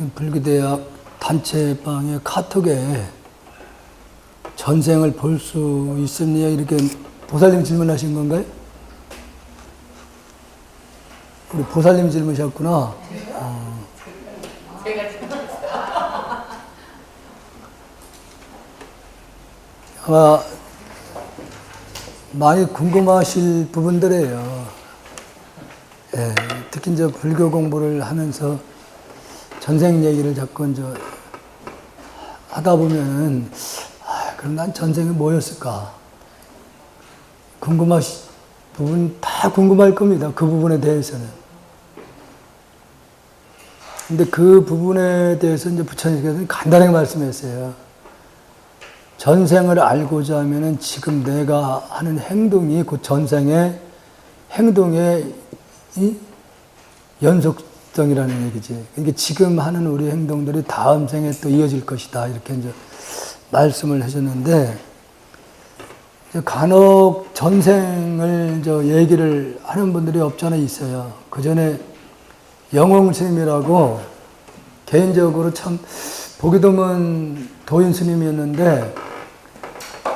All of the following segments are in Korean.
지금 불교대학 단체방에 카톡에 전생을 볼 수 있습니까? 이렇게 보살님 질문하신 건가요? 우리 보살님 질문이셨구나. 아마 많이 궁금하실 부분들이에요. 예, 특히 이제 불교 공부를 하면서 전생 얘기를 자꾸 이제 하다 보면은, 그럼 난 전생이 뭐였을까? 궁금하신 부분 다 궁금할 겁니다. 그 부분에 대해서는. 근데 그 부분에 대해서 이제 부처님께서는 간단하게 말씀했어요. 전생을 알고자 하면은 지금 내가 하는 행동이 그 전생의 행동의 이 연속성이라는 얘기지. 그러니까 지금 하는 우리 행동들이 다음 생에 또 이어질 것이다. 이렇게 이제 말씀을 해줬는데, 간혹 전생을 얘기를 하는 분들이 없잖아 있어요. 그 전에 영홍 스님이라고 개인적으로 참 보기 드문 도인 스님이었는데,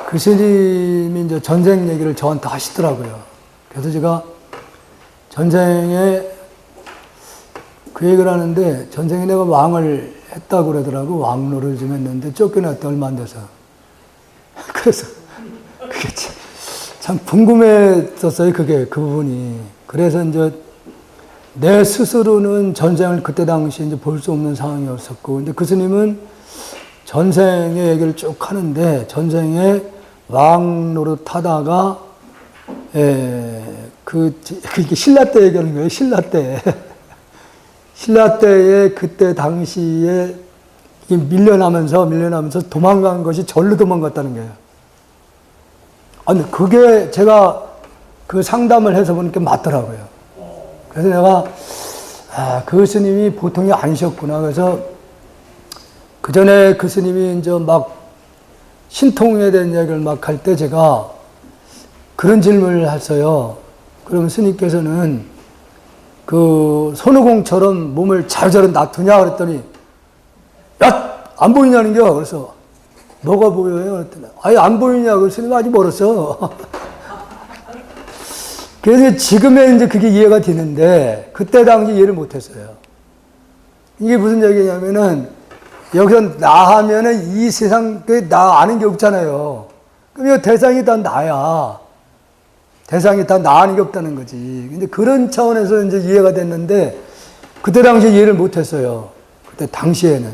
그 스님이 이제 전생 얘기를 저한테 하시더라고요. 그래서 제가 전생에 그 얘기를 하는데, 전생에 내가 왕을 했다고 그러더라고. 왕노를 좀 했는데 쫓겨났다 얼마 안 돼서. 그래서 그게 참 궁금했었어요. 그 부분이. 그래서 이제 내 스스로는 전생을 그때 당시에 이제 볼 수 없는 상황이었었고, 근데 그 스님은 전생의 얘기를 쭉 하는데, 전생에 왕 노릇 하다가, 그게 신라 때 얘기하는 거예요. 신라 때. 신라 때에 그때 당시에 밀려나면서 도망간 것이 절로 도망갔다는 거예요. 아니, 그게 제가 그 상담을 해서 보니까 맞더라고요. 그래서 내가, 그 스님이 보통이 아니셨구나. 그래서 그 전에 그 스님이 이제 막 신통에 대한 이야기를 막 할 때 제가 그런 질문을 했어요. 그러면 스님께서는 그 손오공처럼 몸을 자유자유 놔두냐 그랬더니, 야! 안 보이냐는겨. 그래서 뭐가 보여요? 그랬더니, 아예 안 보이냐. 그 스님 아직 멀었어. 그래서 지금에 이제 그게 이해가 되는데, 그때 당시 이해를 못했어요. 이게 무슨 얘기냐면은, 여기서 나 하면은 이 세상, 나 아는 게 없잖아요. 그럼 대상이 다 나야. 대상이 다 나 아는 게 없다는 거지. 근데 그런 차원에서 이제 이해가 됐는데, 그때 당시에 이해를 못했어요. 그때 당시에는.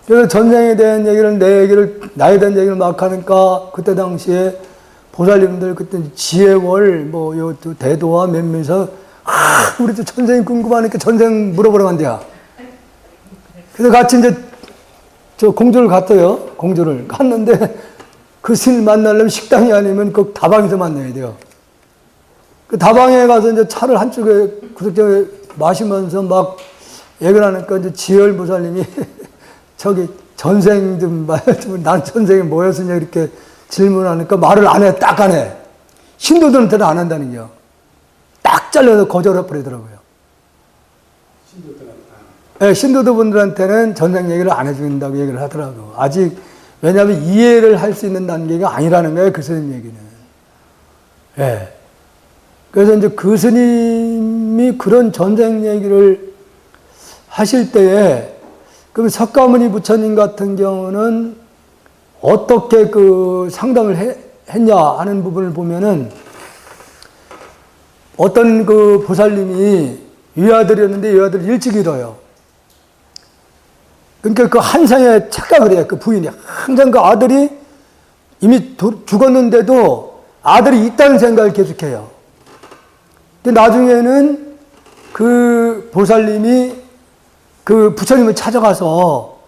그래서 전생에 대한 얘기를, 나에 대한 얘기를 막 하니까, 그때 당시에 보살님들 그때 지혜월, 대도와 몇몇에서, 우리도 전생이 궁금하니까 전생 물어보러 간대야. 그래서 같이 이제 저 공주를 갔어요. 공주를 갔는데, 그 스님 만나려면 식당이 아니면 그 다방에서 만나야 돼요. 그 다방에 가서 이제 차를 한쪽에 그렇게 마시면서 막 얘기를 하니까 이제 지혜월 보살님이 저기 전생 좀 말해주면 난 전생에 뭐였으냐 이렇게 질문하니까 말을 안 해. 딱 안 해. 신도들한테는 안 한다는 거요. 딱 잘라서 거절해 버리더라고요. 네, 신도들분들한테는 전생 얘기를 안 해준다고 얘기를 하더라고요. 아직, 왜냐하면 이해를 할 수 있는 단계가 아니라는 거예요, 그 스님 얘기는. 예. 네. 그래서 이제 그 스님이 그런 전생 얘기를 하실 때에, 그럼 석가모니 부처님 같은 경우는 어떻게 그 상담을 했냐 하는 부분을 보면은, 어떤 그 보살님이 유아들이었는데 유아들이 일찍 잃어요. 그러니까 그 한 생에 착각을 해요. 그 부인이. 항상 그 아들이 이미 죽었는데도 아들이 있다는 생각을 계속해요. 근데 나중에는 그 보살님이 그 부처님을 찾아가서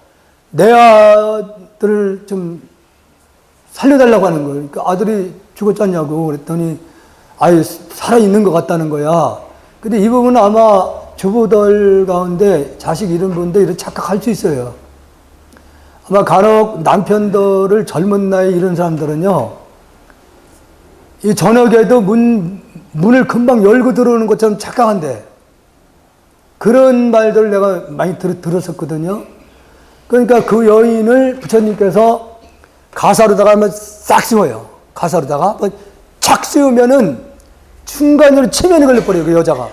내 아들을 좀 살려달라고 하는 거예요. 그러니까 아들이 죽었잖냐고 그랬더니 아예 살아있는 것 같다는 거야. 근데 이 부분은 아마 주부들 가운데 자식 잃은 분들 이렇게 착각할 수 있어요. 아마 간혹 남편들을 젊은 나이에 잃은 사람들은요, 이 저녁에도 문을 금방 열고 들어오는 것처럼 착각한대. 그런 말들을 내가 많이 들었었거든요. 그러니까 그 여인을 부처님께서 가사로다가 한번 싹 씌워요. 가사로다가 한번 착 씌우면은 순간적으로 체면이 걸려버려요, 그 여자가.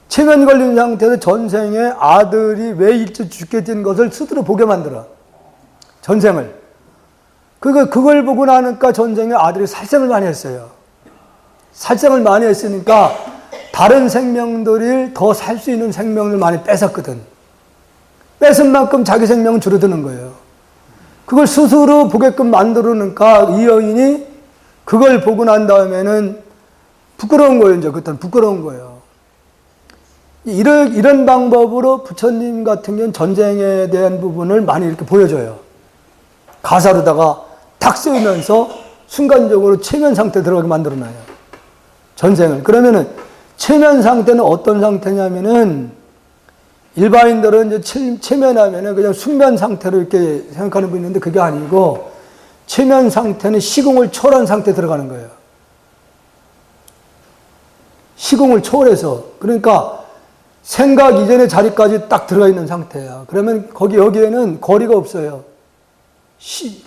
체면이 걸린 상태에서 전생에 아들이 왜 일찍 죽게 된 것을 스스로 보게 만들어. 전생을. 그걸 보고 나니까 전생에 아들이 살생을 많이 했어요. 살생을 많이 했으니까 다른 생명들이 더 살 수 있는 생명을 많이 뺏었거든. 뺏은 만큼 자기 생명은 줄어드는 거예요. 그걸 스스로 보게끔 만들어놓으니까 이 여인이 그걸 보고 난 다음에는 부끄러운 거예요. 이제 그때는 부끄러운 거예요. 이런 방법으로 부처님 같은 경우는 전쟁에 대한 부분을 많이 이렇게 보여줘요. 가사로다가 탁 쓰면서 순간적으로 체면 상태 들어가게 만들어놔요. 전생을. 그러면은 체면 상태는 어떤 상태냐면은 일반인들은 이제 체면하면은 그냥 숙면 상태로 이렇게 생각하는 분이 있는데 그게 아니고 체면 상태는 시공을 초월한 상태에 들어가는 거예요. 시공을 초월해서. 그러니까 생각 이전의 자리까지 딱 들어가 있는 상태야. 그러면 여기에는 거리가 없어요.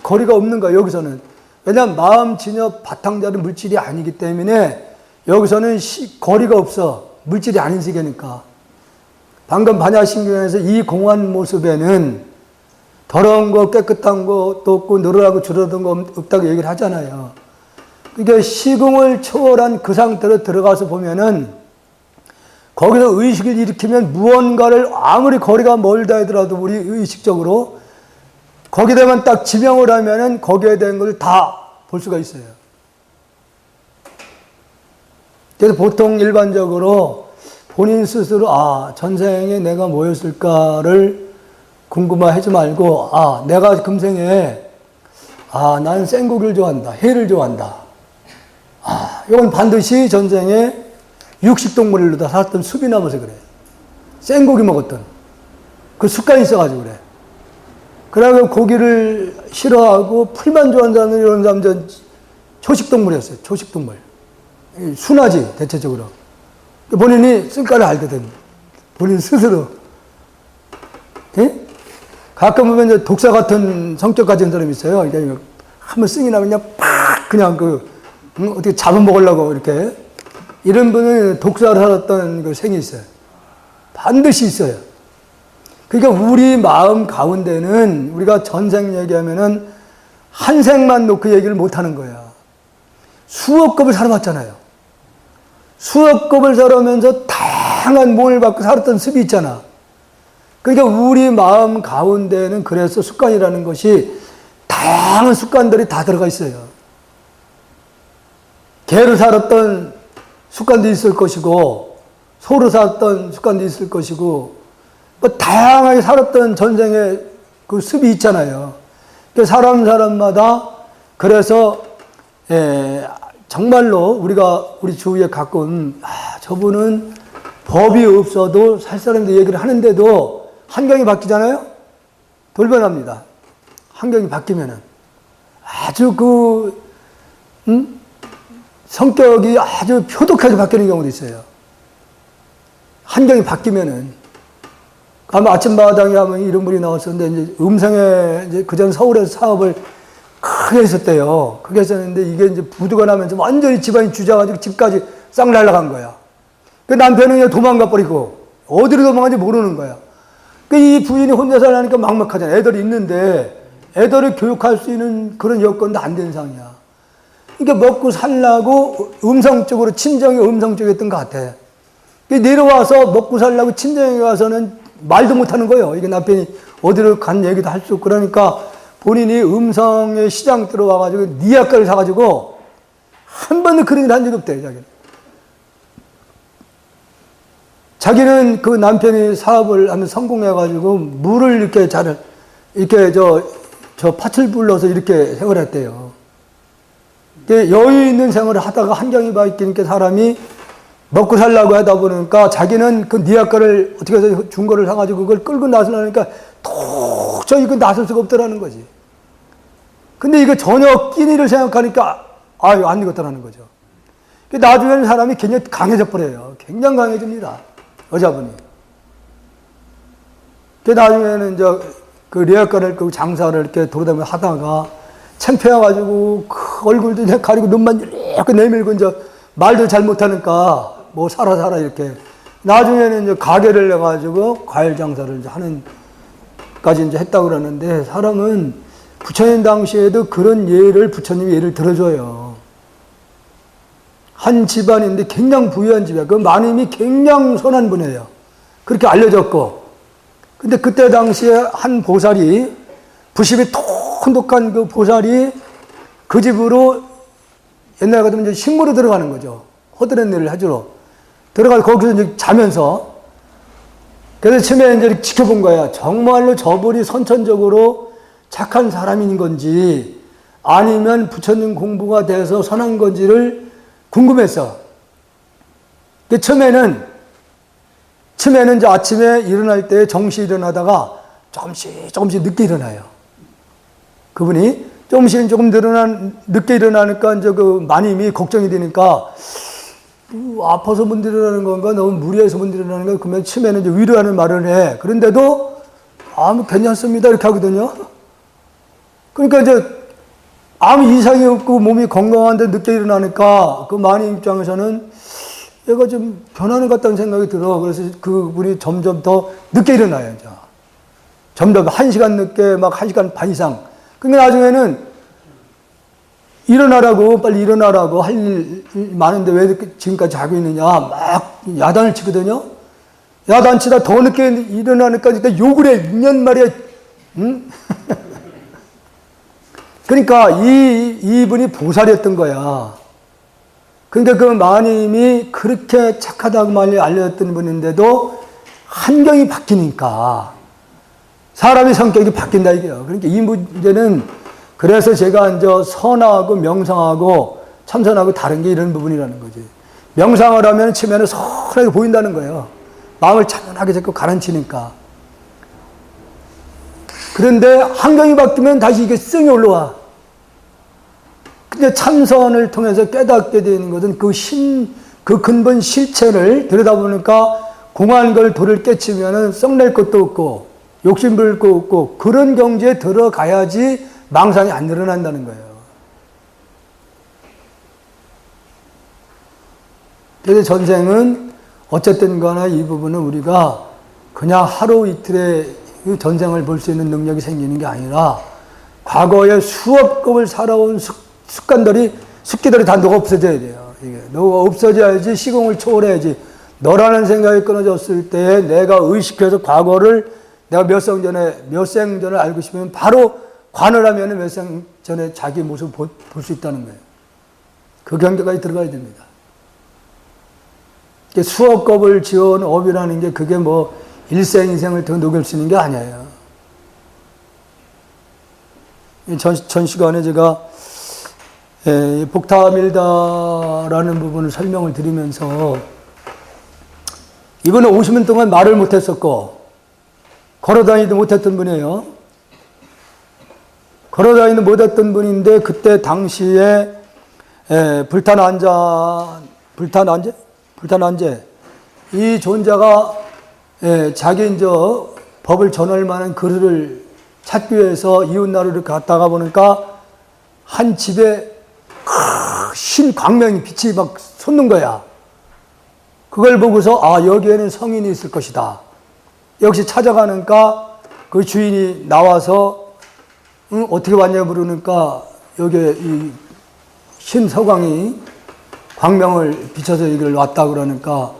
거리가 없는 거야, 여기서는. 왜냐하면 마음, 진여, 바탕자는 물질이 아니기 때문에 여기서는 거리가 없어. 물질이 아닌 세계니까. 방금 반야신경에서 이 공한 모습에는 더러운 거, 깨끗한 것도 없고, 늘어나고 줄어든 거 없다고 얘기를 하잖아요. 그러니까 시공을 초월한 그 상태로 들어가서 보면은 거기서 의식을 일으키면 무언가를 아무리 거리가 멀다 하더라도 우리 의식적으로 거기다만 딱 지명을 하면은 거기에 대한 걸 다 볼 수가 있어요. 그래서 보통 일반적으로 본인 스스로 전생에 내가 뭐였을까를 궁금해하지 말고 내가 금생에 나는 생고기를 좋아한다. 회를 좋아한다. 이건 반드시 전생에 육식동물로다 살았던 수비나무에서 그래. 생고기 먹었던 그 습관이 있어가지고 그래. 그러면 고기를 싫어하고 풀만 좋아한다는 이런 사람들은 초식동물이었어요. 초식동물. 순하지, 대체적으로. 본인이 쓸까를 알거든. 본인 스스로. 예? 가끔 보면 이제 독사 같은 성격 가진 사람이 있어요. 그러니까 한번 승이 나면 그냥 팍! 그냥 어떻게 잡아먹으려고 이렇게. 이런 분은 독사를 살았던 그 생이 있어요. 반드시 있어요. 그러니까 우리 마음 가운데는 우리가 전생 얘기하면은 한 생만 놓고 얘기를 못 하는 거야. 수억 겁을 살아봤잖아요. 수억 겁을 살아오면서 다양한 몸을 받고 살았던 습이 있잖아. 그러니까 우리 마음 가운데는 그래서 습관이라는 것이 다양한 습관들이 다 들어가 있어요. 개로 살았던 습관도 있을 것이고, 소로 살았던 습관도 있을 것이고, 다양하게 살았던 전생의 그 습이 있잖아요. 사람마다 그래서 정말로 우리 주위에 가끔 저분은 법이 없어도 살 사람들 얘기를 하는데도 환경이 바뀌잖아요. 돌변합니다. 환경이 바뀌면은 아주 성격이 아주 표독하게 바뀌는 경우도 있어요. 환경이 바뀌면은. 아마 아침마당에 하면 이런 분이 나왔었는데, 이제 음성에, 이제 그전 서울에서 사업을 크게 했었대요. 크게 했었는데, 이게 이제 부두가 나면서 완전히 집안이 주저가지고 집까지 싹 날아간 거야. 그 남편은 그냥 도망가 버리고, 어디로 도망가는지 모르는 거야. 이 부인이 혼자 살라니까 막막하잖아. 애들이 있는데, 애들을 교육할 수 있는 그런 여건도 안 된 상이야. 그러니까 먹고 살라고 음성 쪽으로, 친정이 음성 쪽이었던 것 같아. 내려와서 먹고 살라고 친정에 가서는 말도 못하는 거예요. 이게 남편이 어디로 간 얘기도 할 수 없고. 그러니까 본인이 음성의 시장 들어와가지고 니아까를 사가지고 한 번도 그런 일 한 적이 없대요. 자기는 그 남편이 사업을 하면 성공해가지고 물을 이렇게 저 팥을 불러서 이렇게 생활했대요. 여유 있는 생활을 하다가 환경이 바뀌니까 사람이 먹고 살라고 하다 보니까 자기는 그 니아까를 어떻게 해서 준 거를 사가지고 그걸 끌고 나서려니까 도저히 그 나설 수가 없더라는 거지. 근데 이거 전혀 끼니를 생각하니까 안 되겠다라는 거죠. 나중에는 사람이 굉장히 강해져 버려요. 굉장히 강해집니다. 여자분이. 그 나중에는 이제 그 리어카를 그 장사를 이렇게 돌아다니며 하다가 창피해가지고 그 얼굴도 이제 가리고 눈만 이렇게 내밀고 이제 말도 잘 못하니까 뭐 살아 이렇게. 나중에는 이제 가게를 내가지고 과일 장사를 이제 하는까지 이제 했다고 그러는데 사람은 부처님 당시에도 그런 예를 부처님이 예를 들어줘요. 한 집안인데 굉장히 부유한 집이야. 그 마님이 굉장히 선한 분이에요. 그렇게 알려졌고. 근데 그때 당시에 한 보살이 부심이 톡톡한 그 보살이 그 집으로 옛날 같으면 이제 식물로 들어가는 거죠. 허드렛 일을 해주러. 들어가서 거기서 이제 자면서. 그래서 처음에 이제 지켜본 거야. 정말로 저분이 선천적으로 착한 사람인 건지 아니면 부처님 공부가 돼서 선한 건지를 궁금했어. 처음에는 이제 아침에 일어날 때 정시 일어나다가 조금씩 늦게 일어나요. 그분이 조금 늦게 일어나니까 이제 그 마님이 걱정이 되니까 아파서 못 일어나는 건가 너무 무리해서 못 일어나는 건가 그러면 처음에는 이제 위로하는 말을 해. 그런데도 뭐 괜찮습니다 이렇게 하거든요. 그러니까 이제 아무 이상이 없고 몸이 건강한데 늦게 일어나니까 그 마님 입장에서는 얘가 좀 변하는 것 같다는 생각이 들어. 그래서 그분이 점점 더 늦게 일어나요. 점점 1시간 늦게 막 1시간 반 이상. 그러니까 나중에는 빨리 일어나라고 할 일 많은데 왜 이렇게 지금까지 자고 있느냐 막 야단을 치거든요. 야단 치다 더 늦게 일어나니까 욕을 해. 6년 말이야. 응? 그러니까 이분이 보살이었던 거야. 그러니까 그 마님이 그렇게 착하다고 많이 알려졌던 분인데도 환경이 바뀌니까 사람의 성격이 바뀐다 이게요. 그러니까 이 문제는 그래서 제가 이제 선하고 명상하고 참선하고 다른 게 이런 부분이라는 거지. 명상을 하면 처음에는 선하게 보인다는 거예요. 마음을 차분하게 자꾸 가라앉히니까. 그런데 환경이 바뀌면 다시 이게 성이 올라와. 근데 참선을 통해서 깨닫게 되는 것은 그 근본 실체를 들여다보니까 공한 걸 돌을 깨치면은 썩낼 것도 없고 욕심 부릴 것도 없고 그런 경지에 들어가야지 망상이 안 일어난다는 거예요. 그래서 전생은 어쨌든 간에 이 부분은 우리가 그냥 하루 이틀에 전생을 볼 수 있는 능력이 생기는 게 아니라 과거에 수억 겁을 살아온 습기들이 다 너가 없어져야 돼요. 이게 너가 없어져야지 시공을 초월해야지. 너라는 생각이 끊어졌을 때 내가 의식해서 과거를 내가 몇 생 전에 알고 싶으면 바로 관을 하면 몇 생 전에 자기 모습을 볼 수 있다는 거예요. 그 경계까지 들어가야 됩니다. 수억 겁을 지어온 업이라는 게 그게 뭐 일생 인생을 더 녹일 수 있는 게 아니에요. 전 시간에 제가 복타밀다라는 부분을 설명을 드리면서 이분은 50년 동안 말을 못했었고 걸어다니도 못했던 분이에요. 걸어다니도 못했던 분인데 그때 당시에 불탄안제 이 존자가 자기 이제 법을 전할 만한 그릇을 찾기 위해서 이웃나루를 갔다가 보니까 한 집에 흰 광명이 빛이 막 솟는 거야. 그걸 보고서 여기에는 성인이 있을 것이다. 역시 찾아가니까 그 주인이 나와서 어떻게 왔냐 물으니까 여기에 이 흰 서광이 광명을 비춰서 여기를 왔다 그러니까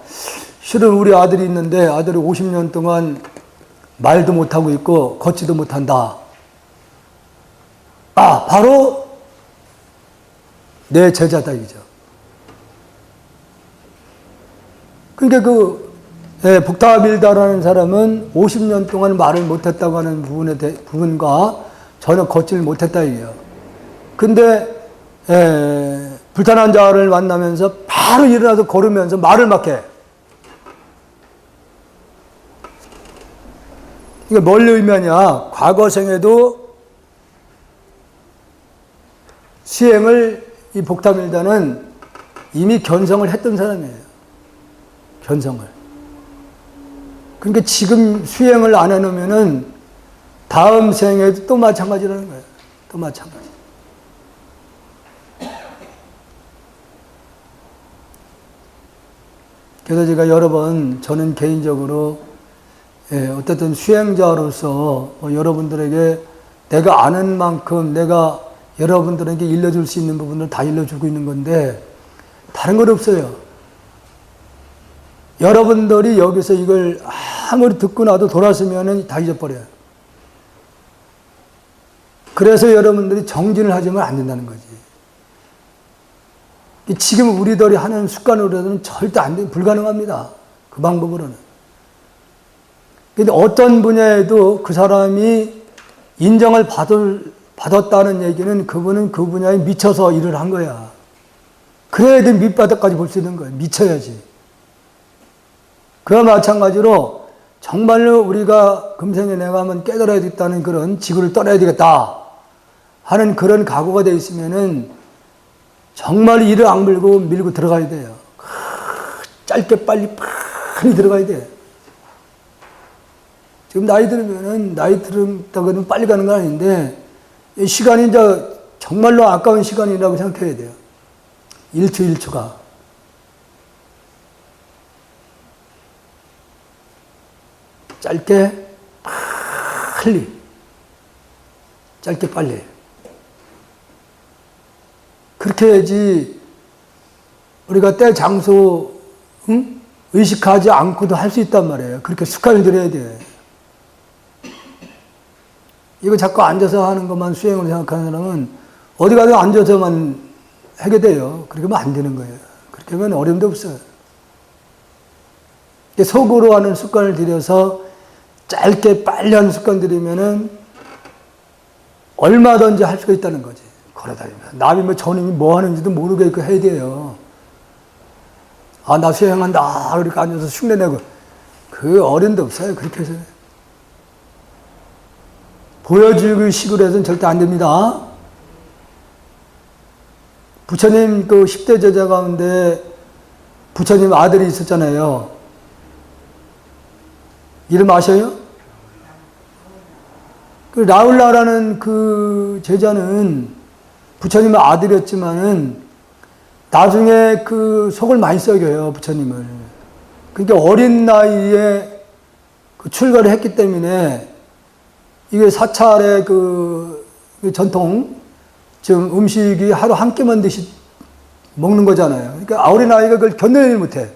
실은 우리 아들이 있는데 아들이 50년 동안 말도 못하고 있고 걷지도 못한다. 바로 내 제자다 이죠. 그러니까 복타밀다라는 사람은 50년 동안 말을 못했다고 하는 부분과 전혀 걷지를 못했다 이게요. 근데 불탄한 자를 만나면서 바로 일어나서 걸으면서 말을 막 해. 이게 뭘 의미하냐? 과거 생에도 시행을 이 복타밀다는 이미 견성을 했던 사람이에요. 견성을. 그러니까 지금 수행을 안 해놓으면은 다음 생에도 또 마찬가지라는 거예요. 또 마찬가지. 그래서 제가 여러 번 저는 개인적으로 어쨌든 수행자로서 여러분들에게 내가 아는 만큼 내가 여러분들에게 일러줄 수 있는 부분을 다 일러주고 있는 건데 다른 건 없어요. 여러분들이 여기서 이걸 아무리 듣고 나도 돌아서면 다 잊어버려요. 그래서 여러분들이 정진을 하지만 안 된다는 거지. 지금 우리들이 하는 습관으로는 절대 안 돼, 불가능합니다. 그 방법으로는. 근데 어떤 분야에도 그 사람이 인정을 받았다는 얘기는 그분은 그 분야에 미쳐서 일을 한 거야. 그래야 돼 밑바닥까지 볼 수 있는 거야. 미쳐야지. 그와 마찬가지로 정말로 우리가 금생에 내가 한번 깨달아야 되겠다는 그런 지구를 떠나야 되겠다 하는 그런 각오가 돼 있으면은 정말 이를 악물고 밀고 들어가야 돼요. 짧게 빨리 들어가야 돼. 지금 나이 들으면은 나이 들었다고는 빨리 가는 건 아닌데 시간이 이제 정말로 아까운 시간이라고 생각해야 돼요. 1초 1초가. 짧게 빨리. 짧게 빨리. 그렇게 해야지 우리가 때 장소 의식하지 않고도 할 수 있단 말이에요. 그렇게 습관을 들여야 돼. 이거 자꾸 앉아서 하는 것만 수행을 생각하는 사람은 어디 가도 앉아서만 하게 돼요. 그렇게 하면 안 되는 거예요. 그렇게 하면 어려움도 없어요. 속으로 하는 습관을 들여서 짧게 빨리 하는 습관 들이면은 얼마든지 할 수가 있다는 거지. 걸어다니면서. 남이 뭐 저놈이 뭐 하는지도 모르겠고 해야 돼요. 아, 나 수행한다. 그렇게 앉아서 흉내내고. 그 어른도 없어요. 그렇게 해서. 보여주기 식으로 해서는 절대 안 됩니다. 부처님 그 10대 제자 가운데 부처님 아들이 있었잖아요. 이름 아셔요? 그 라울라라는 그 제자는 부처님의 아들이었지만은 나중에 그 속을 많이 썩여요, 부처님을. 그러니까 어린 나이에 그 출가를 했기 때문에 이게 사찰의 그 전통, 지금 음식이 하루 한 끼만 먹는 거잖아요. 그러니까 어린 아이가 그걸 견뎌내지 못해.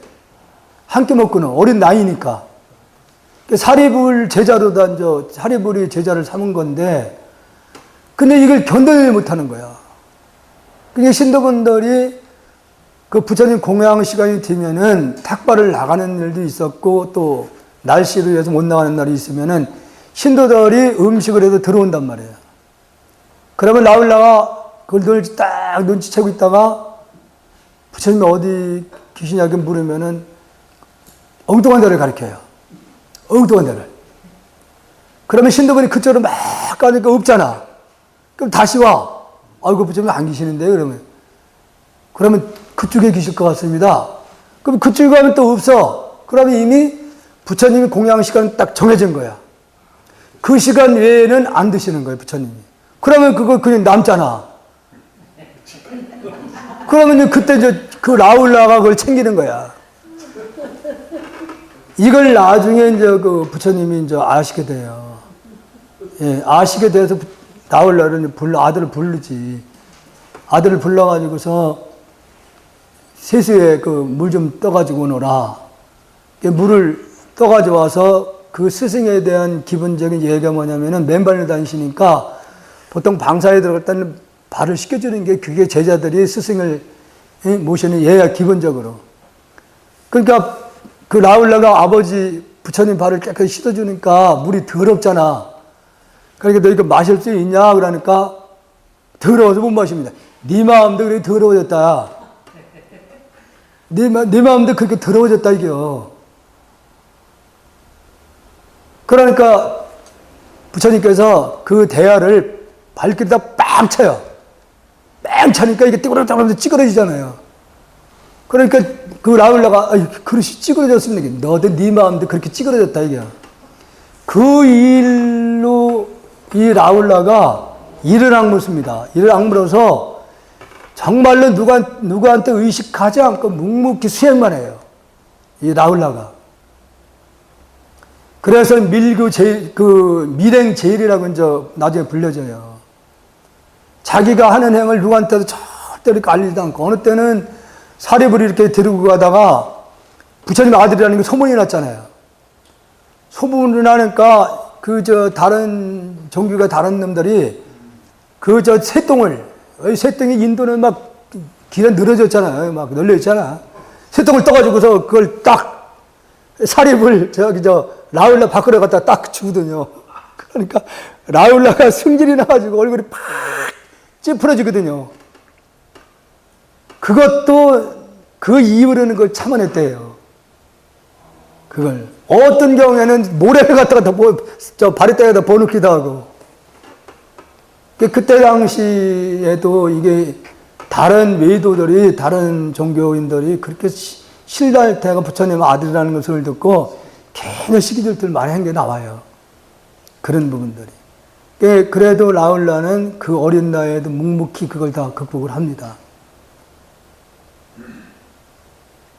한 끼 먹고는 어린 나이니까. 사리불 제자로 단저 사리불이 제자를 삼은 건데, 근데 이걸 견뎌내지 못하는 거야. 그러니까 신도분들이 그 부처님 공양 시간이 되면은 탁발을 나가는 일도 있었고, 또 날씨로 해서 못 나가는 날이 있으면은 신도들이 음식을 해서 들어온단 말이에요. 그러면 라울라가 그걸 딱 눈치채고 있다가 부처님이 어디 계시냐고 물으면은 엉뚱한 데를 가리켜요. 엉뚱한 데를. 그러면 신도분이 그쪽으로 막 가니까 없잖아. 그럼 다시 와. 아이고, 부처님 안 계시는데? 그러면 그쪽에 계실 것 같습니다. 그럼 그쪽에 가면 또 없어. 그러면 이미 부처님이 공양 시간은 딱 정해진 거야. 그 시간 외에는 안 드시는 거예요, 부처님이. 그러면 그거 그냥 남잖아. 그러면 그때 그 라울라가 그걸 챙기는 거야. 이걸 나중에 이제 그 부처님이 이제 아시게 돼요. 예, 아시게 돼서 라울라를 아들을 부르지. 아들을 불러가지고서 세수에 그 물 좀 떠가지고 오너라. 물을 떠가지고 와서 그 스승에 대한 기본적인 예가 뭐냐면은 맨발로 다니시니까 보통 방사에 들어갈 때는 발을 씻겨주는 게 그게 제자들이 스승을 모시는 예야, 기본적으로. 그러니까 그 라울라가 아버지 부처님 발을 깨끗이 씻어주니까 물이 더럽잖아. 그러니까 너 이거 마실 수 있냐? 그러니까 더러워서 못 마십니다. 네 마음도 그렇게 더러워졌다. 네 마음도 그렇게 더러워졌다, 이게요. 그러니까 부처님께서 그 대야를 발길에다 빵 쳐요. 빵 차니까 이게 띠그러져 찌그러지잖아요. 그러니까 그 라울라가 그릇이 찌그러졌습니다. 너도 네 마음도 그렇게 찌그러졌다 이게. 그 일로 이 라울라가 이를 악물습니다. 이를 악물어서 정말로 누구한테 의식하지 않고 묵묵히 수행만 해요. 이 라울라가. 그래서 밀행 제일이라고 이제 나중에 불려져요. 자기가 하는 행을 누구한테도 절대로 알리지도 않고, 어느 때는 사립을 이렇게 데리고 가다가 부처님 아들이라는 게 소문이 났잖아요. 소문이 나니까 다른 종교가 다른 놈들이 새똥이 인도는 막 길에 늘어졌잖아요. 막 널려있잖아. 새똥을 떠가지고서 그걸 딱 사립을 라울라 밖으로 갖다 딱 주거든요. 그러니까 라울라가 승질이 나가지고 얼굴이 팍 찌푸러지거든요. 그것도 그 이유라는 걸 참아냈대요. 그걸. 어떤 경우에는 모래를 갖다가 바리떼에다 버놓기도 하고. 그때 당시에도 이게 다른 외도들이, 다른 종교인들이 그렇게 신랄 때가 부처님 아들이라는 것을 듣고 괜히 시기질투를 많이 한 게 나와요. 그런 부분들이. 그래도 라울라는 그 어린 나이에도 묵묵히 그걸 다 극복을 합니다.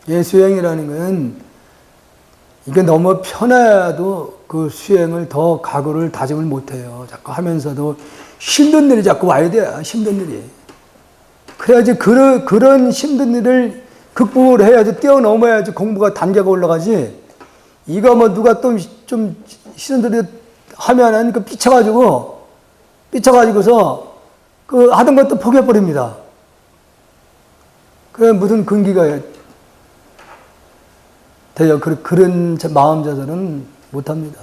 수행이라는 건 이게 너무 편해도 그 수행을 더 각오를 다짐을 못해요. 자꾸 하면서도 힘든 일이 자꾸 와야 돼요. 힘든 일이. 그래야지 그런 힘든 일을 극복을 해야지, 뛰어넘어야지 공부가 단계가 올라가지. 이거 뭐 누가 또 좀 시선들이 하면은 그 삐쳐가지고서 그 하던 것도 포기해버립니다. 그래 무슨 근기가 돼요. 그런 마음 자세는 못합니다.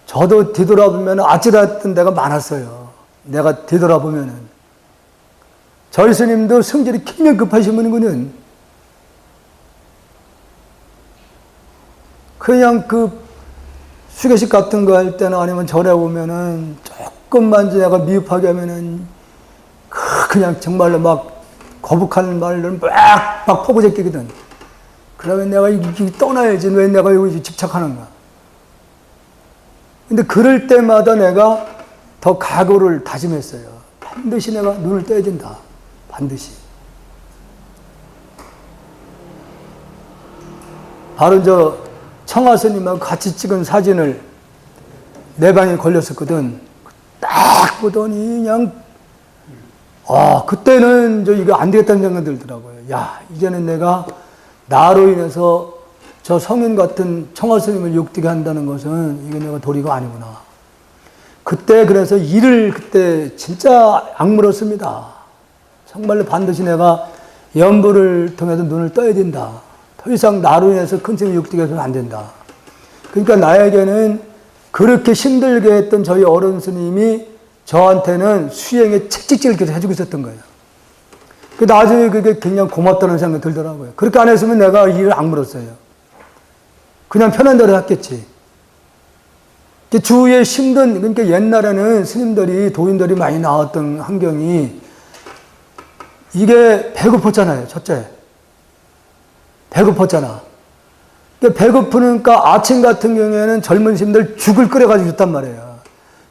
저도 뒤돌아보면 아찔했던 데가 많았어요. 내가 뒤돌아보면은. 저희 스님도 성질이 굉장히 급하신 분이거든. 그냥 수계식 같은 거 할 때나 아니면 절에 오면은 조금만 내가 미흡하게 하면은 그냥 정말로 막 거북한 말을 막 퍼부제끼거든. 그러면 내가 이게 떠나야지. 왜 내가 여기 집착하는가. 근데 그럴 때마다 내가 더 각오를 다짐했어요. 반드시 내가 눈을 떠야 된다. 반드시. 바로 청하스님하고 같이 찍은 사진을 내 방에 걸렸었거든. 딱 보더니 그냥 그때는 이거 안 되겠다는 생각이 들더라고요. 야, 이제는 내가 나로 인해서 저 성인 같은 청하스님을 욕되게 한다는 것은 이게 내가 도리가 아니구나. 그때 그래서 그때 진짜 악물었습니다. 정말로 반드시 내가 연부를 통해서 눈을 떠야 된다. 더 이상 나로 인해서 큰 스님을 욕되게 해서는 안 된다. 그러니까 나에게는 그렇게 힘들게 했던 저희 어른 스님이 저한테는 수행에 채찍질을 계속 해주고 있었던 거예요. 나중에 그게 굉장히 고맙다는 생각이 들더라고요. 그렇게 안 했으면 내가 일을 악물었어요. 그냥 편한 대로 했겠지. 주위에 그러니까 옛날에는 스님들이, 도인들이 많이 나왔던 환경이 이게 배고팠잖아요, 첫째. 배고팠잖아. 배고프니까 아침 같은 경우에는 젊은 스님들 죽을 끓여가지고 줬단 말이에요.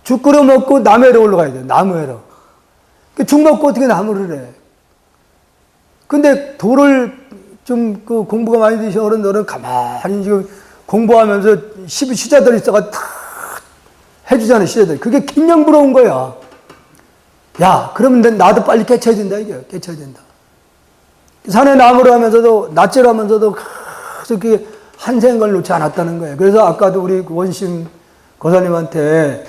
죽 끓여 먹고 나무에로 올라가야 돼요, 나무에로. 죽 먹고 어떻게 나무를 해. 근데 도를 좀 공부가 많이 되신 어른들은 가만히 지금 공부하면서 시자들이 있어가 다 해주잖아요, 시자들. 그게 굉장히 부러운 거야. 야, 그러면 나도 빨리 깨쳐야 된다, 이게. 깨쳐야 된다. 산에 나무를 하면서도, 낯질 하면서도 그렇게 한 생각을 놓지 않았다는 거예요. 그래서 아까도 우리 원심 고사님한테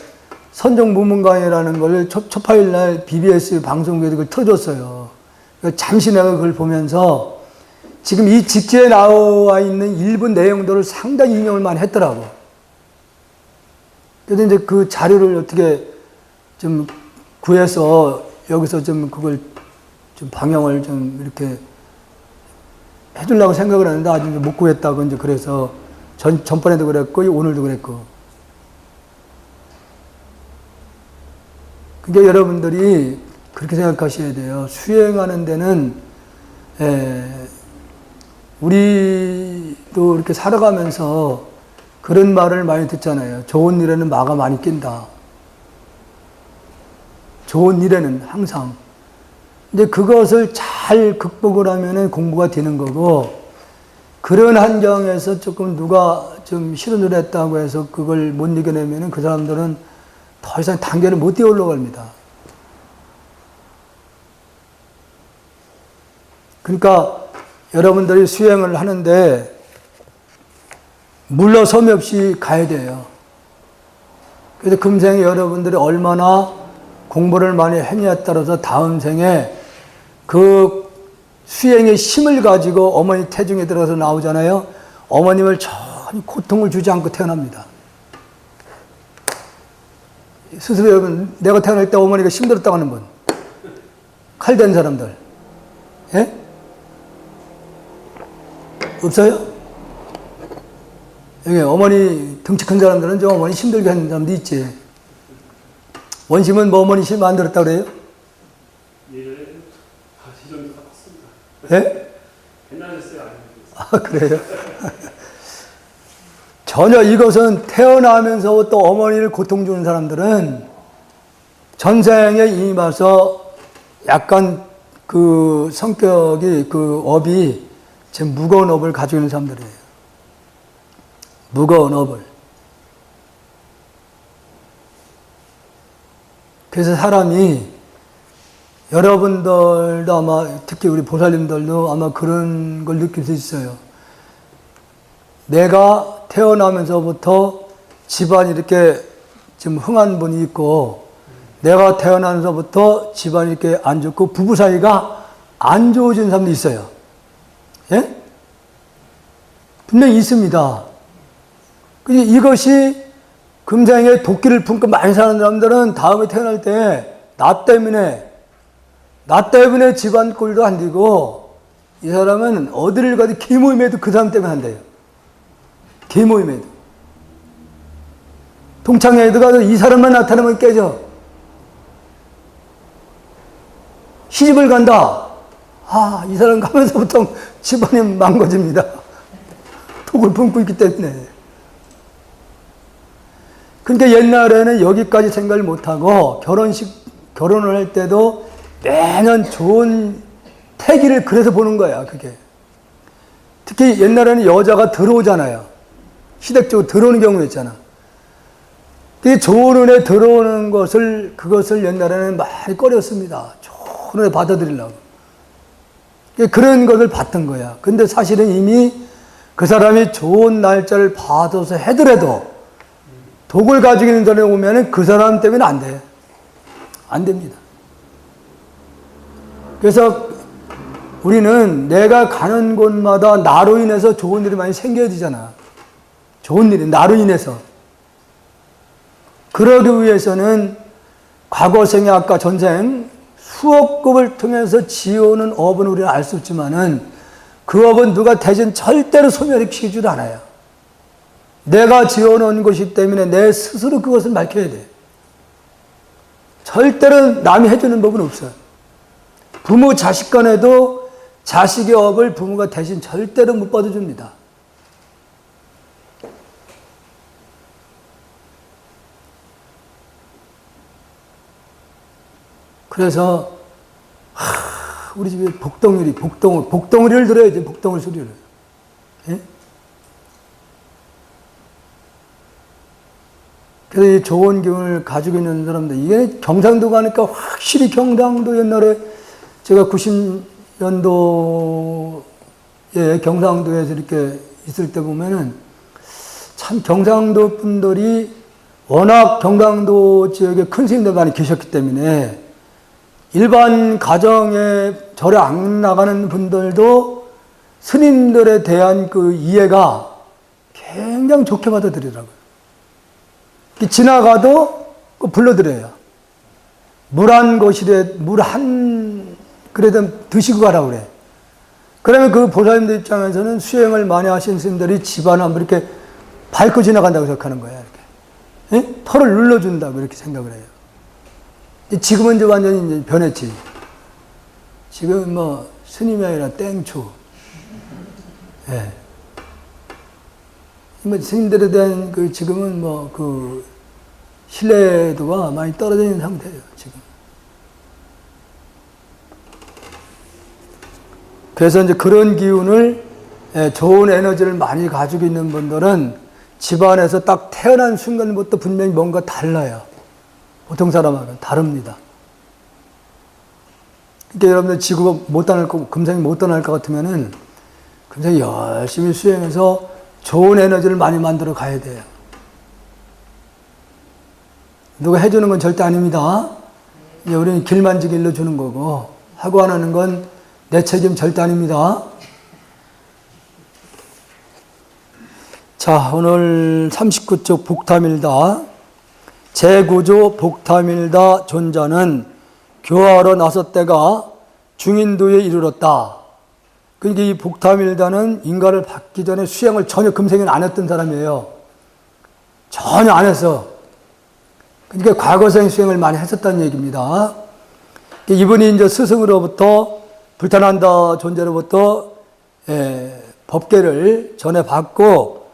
선종무문강이라는 걸 초파일날 BBS 방송국에 그걸 틀어줬어요. 잠시 내가 그걸 보면서 지금 이 직지에 나와 있는 일부 내용들을 상당히 인용을 많이 했더라고. 그래서 이제 그 자료를 어떻게 좀 구해서 여기서 좀 그걸 좀 방영을 좀 이렇게 해주려고 생각을 하는데 아직 못 구했다고 이제 그래서 전번에도 그랬고 오늘도 그랬고. 그러니까 여러분들이 그렇게 생각하셔야 돼요. 수행하는 데는 우리도 이렇게 살아가면서 그런 말을 많이 듣잖아요. 좋은 일에는 마가 많이 낀다. 좋은 일에는 항상. 이제 그것을 잘 극복을 하면은 공부가 되는 거고, 그런 환경에서 조금 누가 좀 싫은 일을 했다고 해서 그걸 못 이겨내면은 그 사람들은 더 이상 단계를 못 뛰어 올라갑니다. 그러니까 여러분들이 수행을 하는데 물러섬이 없이 가야 돼요. 그래서 금생에 여러분들이 얼마나 공부를 많이 했냐에 따라서 다음 생에 그 수행의 힘을 가지고 어머니 태중에 들어가서 나오잖아요. 어머님을 전혀 고통을 주지 않고 태어납니다. 스스로 여러분, 내가 태어날 때 어머니가 힘들었다고 하는 분, 칼된 사람들, 예? 없어요? 여기 어머니 덩치 큰 사람들은 좀 어머니 힘들게 하는 사람도 있지. 원심은 뭐 어머니 힘 안 들었다고 그래요? 예전에 시절도 다 컸습니다. 예? 옛날에 했어요. 아, 그래요? 전혀 이것은 태어나면서부터 어머니를 고통 주는 사람들은 전생에 이미 와서 약간 그 성격이, 그 업이 제 무거운 업을 가지고 있는 사람들이에요. 무거운 업을. 그래서 사람이, 여러분들도 아마, 특히 우리 보살님들도 아마 그런 걸 느낄 수 있어요. 내가 태어나면서부터 집안이 이렇게 좀 흥한 분이 있고, 내가 태어나면서부터 집안이 이렇게 안 좋고, 부부 사이가 안 좋아진 사람도 있어요. 예? 분명히 있습니다. 이것이 금생에 도끼를 품고 많이 사는 사람들은 다음에 태어날 때 나 때문에 집안 꼴도 안 되고, 이 사람은 어디를 가도 계모임에도 그 사람 때문에 한대요. 계모임에도. 동창회에도 가서 이 사람만 나타나면 깨져. 시집을 간다. 아, 이 사람 가면서부터 집안이 망가집니다. 독을 품고 있기 때문에. 그러니까 옛날에는 여기까지 생각을 못하고 결혼을 할 때도 매년 좋은 태기를 그래서 보는 거야, 그게. 특히 옛날에는 여자가 들어오잖아요. 시댁 쪽으로 들어오는 경우가 있잖아. 그 좋은 은혜 들어오는 그것을 옛날에는 많이 꺼렸습니다. 좋은 은혜 받아들이려고. 그런 것을 봤던 거야. 근데 사실은 이미 그 사람이 좋은 날짜를 받아서 해더라도 독을 가지고 있는 사람이 오면은 그 사람 때문에 안 돼. 안 됩니다. 그래서 우리는 내가 가는 곳마다 나로 인해서 좋은 일이 많이 생겨야 되잖아. 좋은 일이 나로 인해서. 그러기 위해서는 과거 생에 아까 전생 수억 급을 통해서 지어오는 업은 우리는 알 수 없지만은 그 업은 누가 대신 절대로 소멸시키지도 않아요. 내가 지어놓은 것이기 때문에 내 스스로 그것을 밝혀야 돼. 절대로 남이 해주는 법은 없어요. 부모 자식 간에도 자식의 업을 부모가 대신 절대로 못 받아줍니다. 그래서 우리 집에 복덩이를 들어야지, 복덩이 소리를. 예? 그래서 이 좋은 기운을 가지고 있는 사람들, 이게 경상도 가니까 확실히 경상도 옛날에 제가 90년도에 경상도에서 이렇게 있을 때 보면은 참 경상도 분들이 워낙 경상도 지역에 큰 스님들 많이 계셨기 때문에 일반 가정에 절에 안 나가는 분들도 스님들에 대한 그 이해가 굉장히 좋게 받아들이더라고요. 지나가도 불러드려요. 물 한 그래도 드시고 가라고 그래. 그러면 그 보살님들 입장에서는 수행을 많이 하신 스님들이 집안을 한번 이렇게 밟고 지나간다고 생각하는 거예요. 이렇게. 예? 털을 눌러준다고 이렇게 생각을 해요. 지금은 이제 완전히 이제 변했지. 지금 뭐 스님이 아니라 땡초. 예. 뭐 스님들에 대한 그 지금은 뭐 그 신뢰도가 많이 떨어져 있는 상태예요, 지금. 그래서 이제 그런 기운을 좋은 에너지를 많이 가지고 있는 분들은 집안에서 딱 태어난 순간부터 분명히 뭔가 달라요. 보통 사람하고는 다릅니다. 그러니까 여러분들 지구가 못 떠날 거, 금생이 못 떠날 것 같으면은 금생이 열심히 수행해서 좋은 에너지를 많이 만들어 가야 돼요. 누가 해주는 건 절대 아닙니다. 이제 우리는 길만지기 일러 주는 거고, 하고 안 하는 건 내 책임 절대 아닙니다. 자, 오늘 39쪽 복탐일다. 제9조 복탐일다 존자는 교화하러 나섰 때가 중인도에 이르렀다. 그러니까 이 복탐일다는 인가를 받기 전에 수행을 전혀 금생에는 안 했던 사람이에요. 전혀 안 했어. 그러니까 과거생 수행을 많이 했었다는 얘기입니다. 이분이 이제 스승으로부터 불탄한다 존재로부터 법계를 전해받고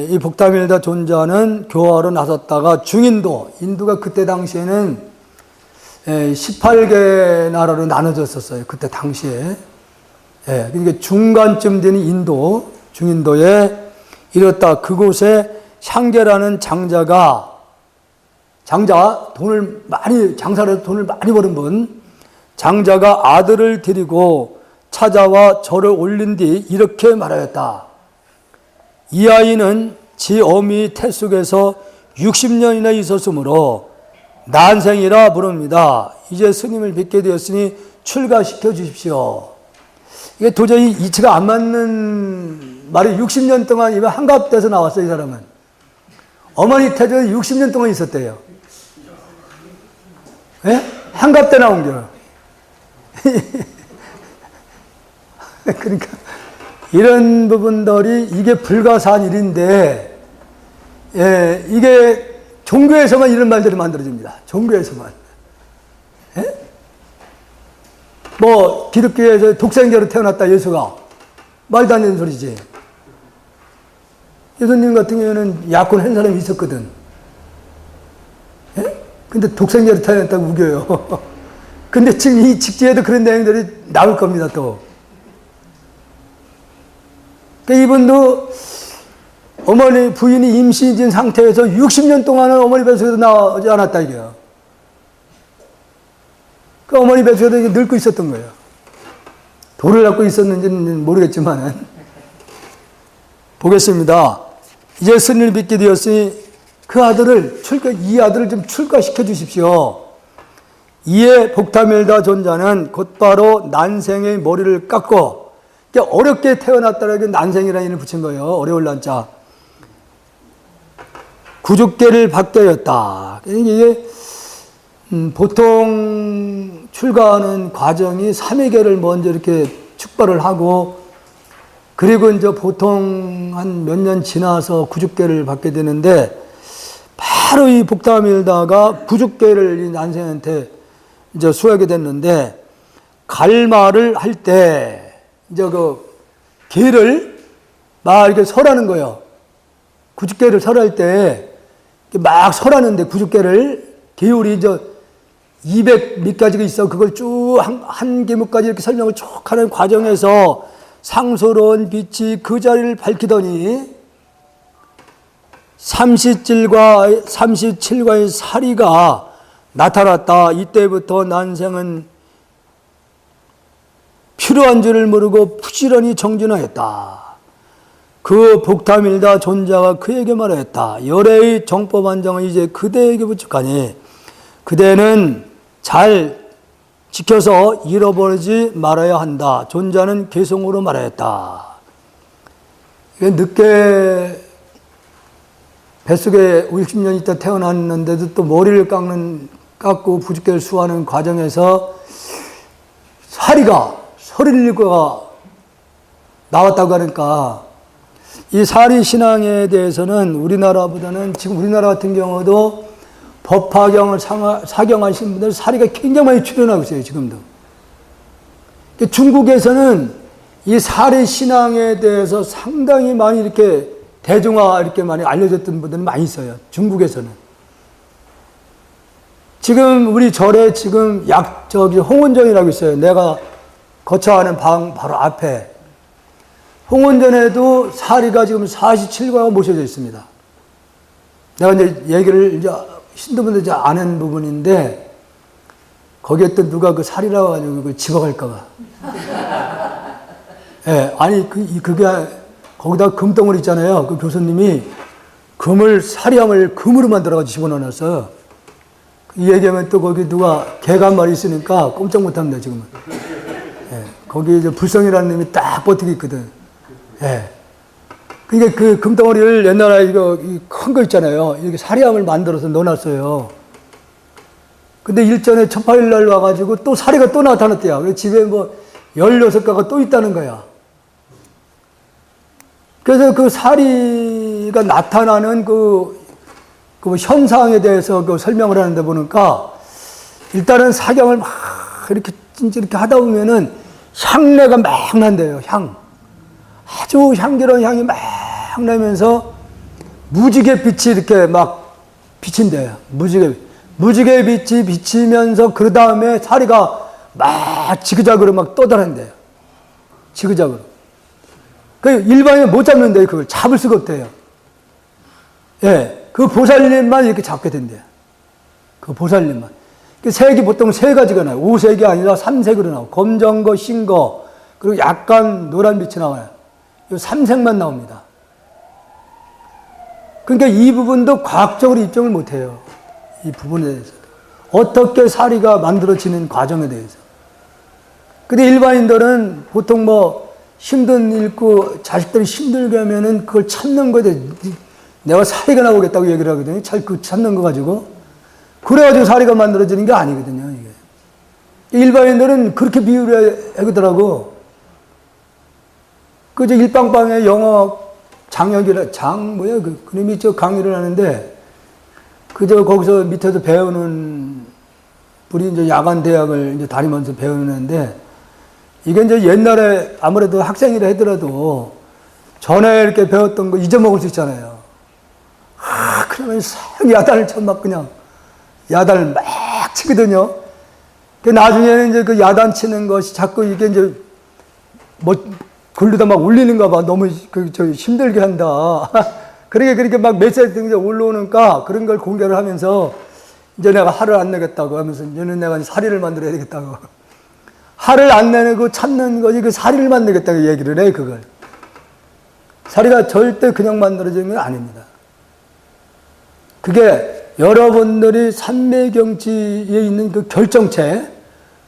이 복탐일다 존자는 교화로 나섰다가 중인도, 인도가 그때 당시에는 18개 나라로 나눠졌었어요. 그때 당시에. 그러니까 중간쯤 되는 인도, 중인도에 이렇다. 그곳에 샹계라는 장자가, 장사를 해서 돈을 많이 버는 분, 장자가 아들을 데리고 찾아와 절을 올린 뒤 이렇게 말하였다. 이 아이는 지 어미 태 속에서 60년이나 있었으므로 난생이라 부릅니다. 이제 스님을 뵙게 되었으니 출가시켜 주십시오. 이게 도저히 이치가 안 맞는 말이 60년 동안 입에 한갑돼서 나왔어요, 이 사람은. 어머니 태조에 60년 동안 있었대요. 예? 한갑돼 나온 겨. 그러니까 이런 부분들이 이게 불가사한 일인데, 이게 종교에서만 이런 말들이 만들어집니다. 종교에서만. 뭐 기독교에서 독생자로 태어났다 예수가, 말도 안 되는 소리지. 예수님 같은 경우에는 약혼 한 사람이 있었거든. 근데 독생자로 태어났다고 우겨요. 근데 지금 이 직지에도 그런 내용들이 나올 겁니다, 또. 그러니까 이분도 어머니, 부인이 임신인 상태에서 60년 동안은 어머니 뱃속에서 나오지 않았다, 이게요. 그 어머니 뱃속에서 늙고 있었던 거예요. 돌을 갖고 있었는지는 모르겠지만은. 보겠습니다. 이제 스님을 뵙게 되었으니 그 아들을 이 아들을 좀 출가시켜 주십시오. 이에 복탐일다 존자는 곧바로 난생의 머리를 깎고, 어렵게 태어났다라고 난생이라는 이름을 붙인 거예요. 어려울 난자. 구죽계를 받게 하였다. 이게 보통 출가하는 과정이 3회계를 먼저 이렇게 축발을 하고, 그리고 이제 보통 한 몇 년 지나서 구죽계를 받게 되는데, 바로 이 복탐일다가 구죽계를 이 난생한테 이제 수하게 됐는데, 갈말을 할 때, 이제 그 개를 막 이렇게 설하는 거예요. 구죽계를 설할 때 막 설하는데, 구죽계를 개울이 이제 200 몇 가지가 있어. 그걸 쭉 한 개목까지 이렇게 설명을 쭉 하는 과정에서 상소로운 빛이 그 자리를 밝히더니 37과의 사리가 나타났다. 이때부터 난생은 필요한 줄을 모르고 부지런히 정진하였다. 그 복탐일다 존자가 그에게 말하였다. 열애의 정법안정은 이제 그대에게 부축하니 그대는 잘 지켜서 잃어버리지 말아야 한다. 존자는 개성으로 말하였다. 늦게 뱃속에 60년 있다 태어났는데도 또 머리를 깎고 부죽계를 수하는 과정에서 서릴리가 나왔다고 하니까, 이 사리 신앙에 대해서는 우리나라보다는, 지금 우리나라 같은 경우도 법화경을 사경하신 분들 사리가 굉장히 많이 출현하고 있어요, 지금도. 중국에서는 이 사리 신앙에 대해서 상당히 많이 이렇게 대중화 이렇게 많이 알려졌던 분들은 많이 있어요. 중국에서는. 지금 우리 절에 지금 홍원전이라고 있어요. 내가 거처하는 방 바로 앞에. 홍원전에도 사리가 지금 47과가 모셔져 있습니다. 내가 이제 얘기를 이제 신도분들 이제 아는 부분인데, 거기에 또 누가 그 사리라고 가지고 그 집어갈까봐. 예, 아니, 그게, 거기다 금덩어리 있잖아요. 그 교수님이 사리함을 금으로 만들어가지고 집어넣어놨어요. 이 얘기하면 또 거기 누가 개가 한 마리 있으니까 꼼짝 못 합니다, 지금은. 예, 거기 이제 불성이라는 놈이 딱 버티고 있거든. 예. 그러니까 그 금덩어리를 옛날에 큰 거 있잖아요. 이렇게 사리함을 만들어서 넣어놨어요. 근데 일전에 첫 8일 날 와가지고 또 사리가 또 나타났대요. 그래서 집에 뭐 16가가 또 있다는 거야. 그래서 그 사리가 나타나는 그 현상에 대해서 그 설명을 하는데 보니까 일단은 사경을 막 이렇게 하다 보면은 향내가 막 난대요. 아주 향기로운 향이 막 나면서 무지개 빛이 이렇게 막 비친대요. 무지개 빛이 비치면서 그 다음에 사리가 막 지그자그로 막 떠다닌대요. 지그자그로. 그 일반인은 못 잡는데요. 그걸 잡을 수가 없대요. 예. 그 보살님만 이렇게 잡게 된대요. 그 보살님만. 그 색이 보통 세 가지가 나와요. 오색이 아니라 삼색으로 나와요. 검정 거, 흰 거, 그리고 약간 노란 빛이 나와요. 이 삼색만 나옵니다. 그러니까 이 부분도 과학적으로 입증을 못 해요. 이 부분에 대해서. 어떻게 사리가 만들어지는 과정에 대해서. 근데 일반인들은 보통 힘든 일고 자식들이 힘들게 하면은 그걸 참는 거에 대해 내가 사리가 나오겠다고 얘기를 하거든요. 그 참는 거 가지고. 그래가지고 사리가 만들어지는 게 아니거든요, 이게. 일반인들은 그렇게 비유를 하더라고. 그저 일방방에 영어 그놈이 강의를 하는데, 거기서 밑에서 배우는, 우리 이제 야간 대학을 이제 다니면서 배우는데, 이게 이제 옛날에 아무래도 학생이라 하더라도 전에 이렇게 배웠던 거 잊어먹을 수 있잖아요. 그러면 야단을 막 그냥 야단을 막 치거든요. 나중에는 이제 그 야단 치는 것이 자꾸 이게 이제 글로다 막 올리는가 봐. 너무 힘들게 한다. 그렇게 막 메시지 등에 올라오니까 그런 걸 공개를 하면서 이제 내가 화를 안 내겠다고 하면서 이제는 내가 사리를 만들어야 되겠다고. 화를 안 내고 참는 거지 그 사리를 만들겠다고 얘기를 해, 그걸. 사리가 절대 그냥 만들어지는 건 아닙니다. 그게 여러분들이 삼매경지에 있는 그 결정체,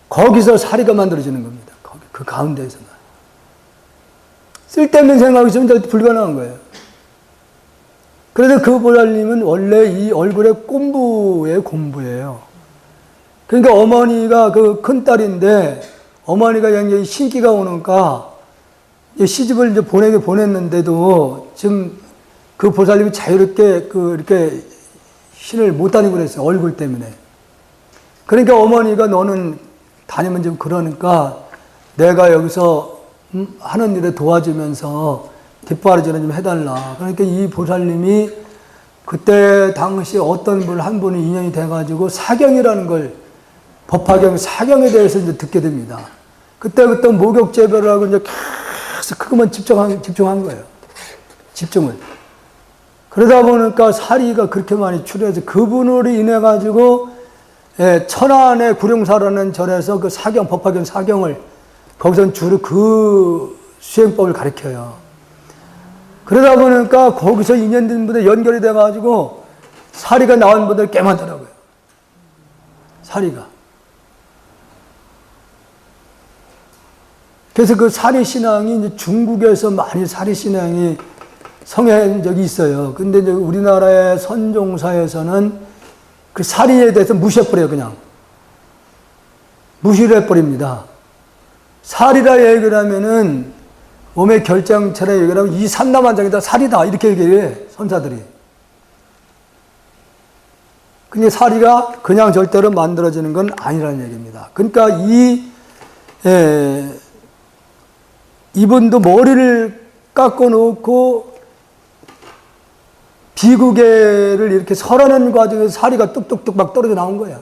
거기서 사리가 만들어지는 겁니다. 거기, 그 가운데에서만. 쓸데없는 생각이 있으면 절대 불가능한 거예요. 그래서 그 보살님은 원래 이 얼굴에 꼼부예요. 그러니까 어머니가 그 큰딸인데, 어머니가 굉장히 신기가 오니까 시집을 이제 보냈는데도 지금 그 보살님이 자유롭게 이렇게 신을 못 다니고 그랬어요. 얼굴 때문에. 그러니까 어머니가 너는 다니면 좀 그러니까 내가 여기서 하는 일에 도와주면서 뒷바라지는 좀 해달라. 그러니까 이 보살님이 그때 당시 어떤 한 분이 인연이 돼가지고 사경이라는 걸 법화경 사경에 대해서 이제 듣게 됩니다. 그때부터 목욕재배를 하고 이제 계속 그것만 집중한 거예요. 집중을. 그러다 보니까 사리가 그렇게 많이 출해서 그분으로 인해 가지고 천안의 구룡사라는 절에서 그 사경, 법화경 사경을 거기서 주로 그 수행법을 가르쳐요. 그러다 보니까 거기서 인연된 분들 연결이 돼 가지고 사리가 나온 분들 꽤 많더라고요. 사리가. 그래서 그 사리신앙이 이제 중국에서 많이 사리신앙이 성행한 적이 있어요. 근데 이제 우리나라의 선종사에서는 그 사리에 대해서 무시해버려요, 그냥. 무시를 해버립니다. 사리라 얘기를 하면은 몸의 결정체라 얘기를 하면 이 삼라만장이다, 사리다, 이렇게 얘기해, 선사들이. 근데 사리가 그냥 절대로 만들어지는 건 아니라는 얘기입니다. 그러니까 이분도 머리를 깎아 놓고 비구개를 이렇게 설하는 과정에서 사리가 뚝뚝뚝 막 떨어져 나온 거야.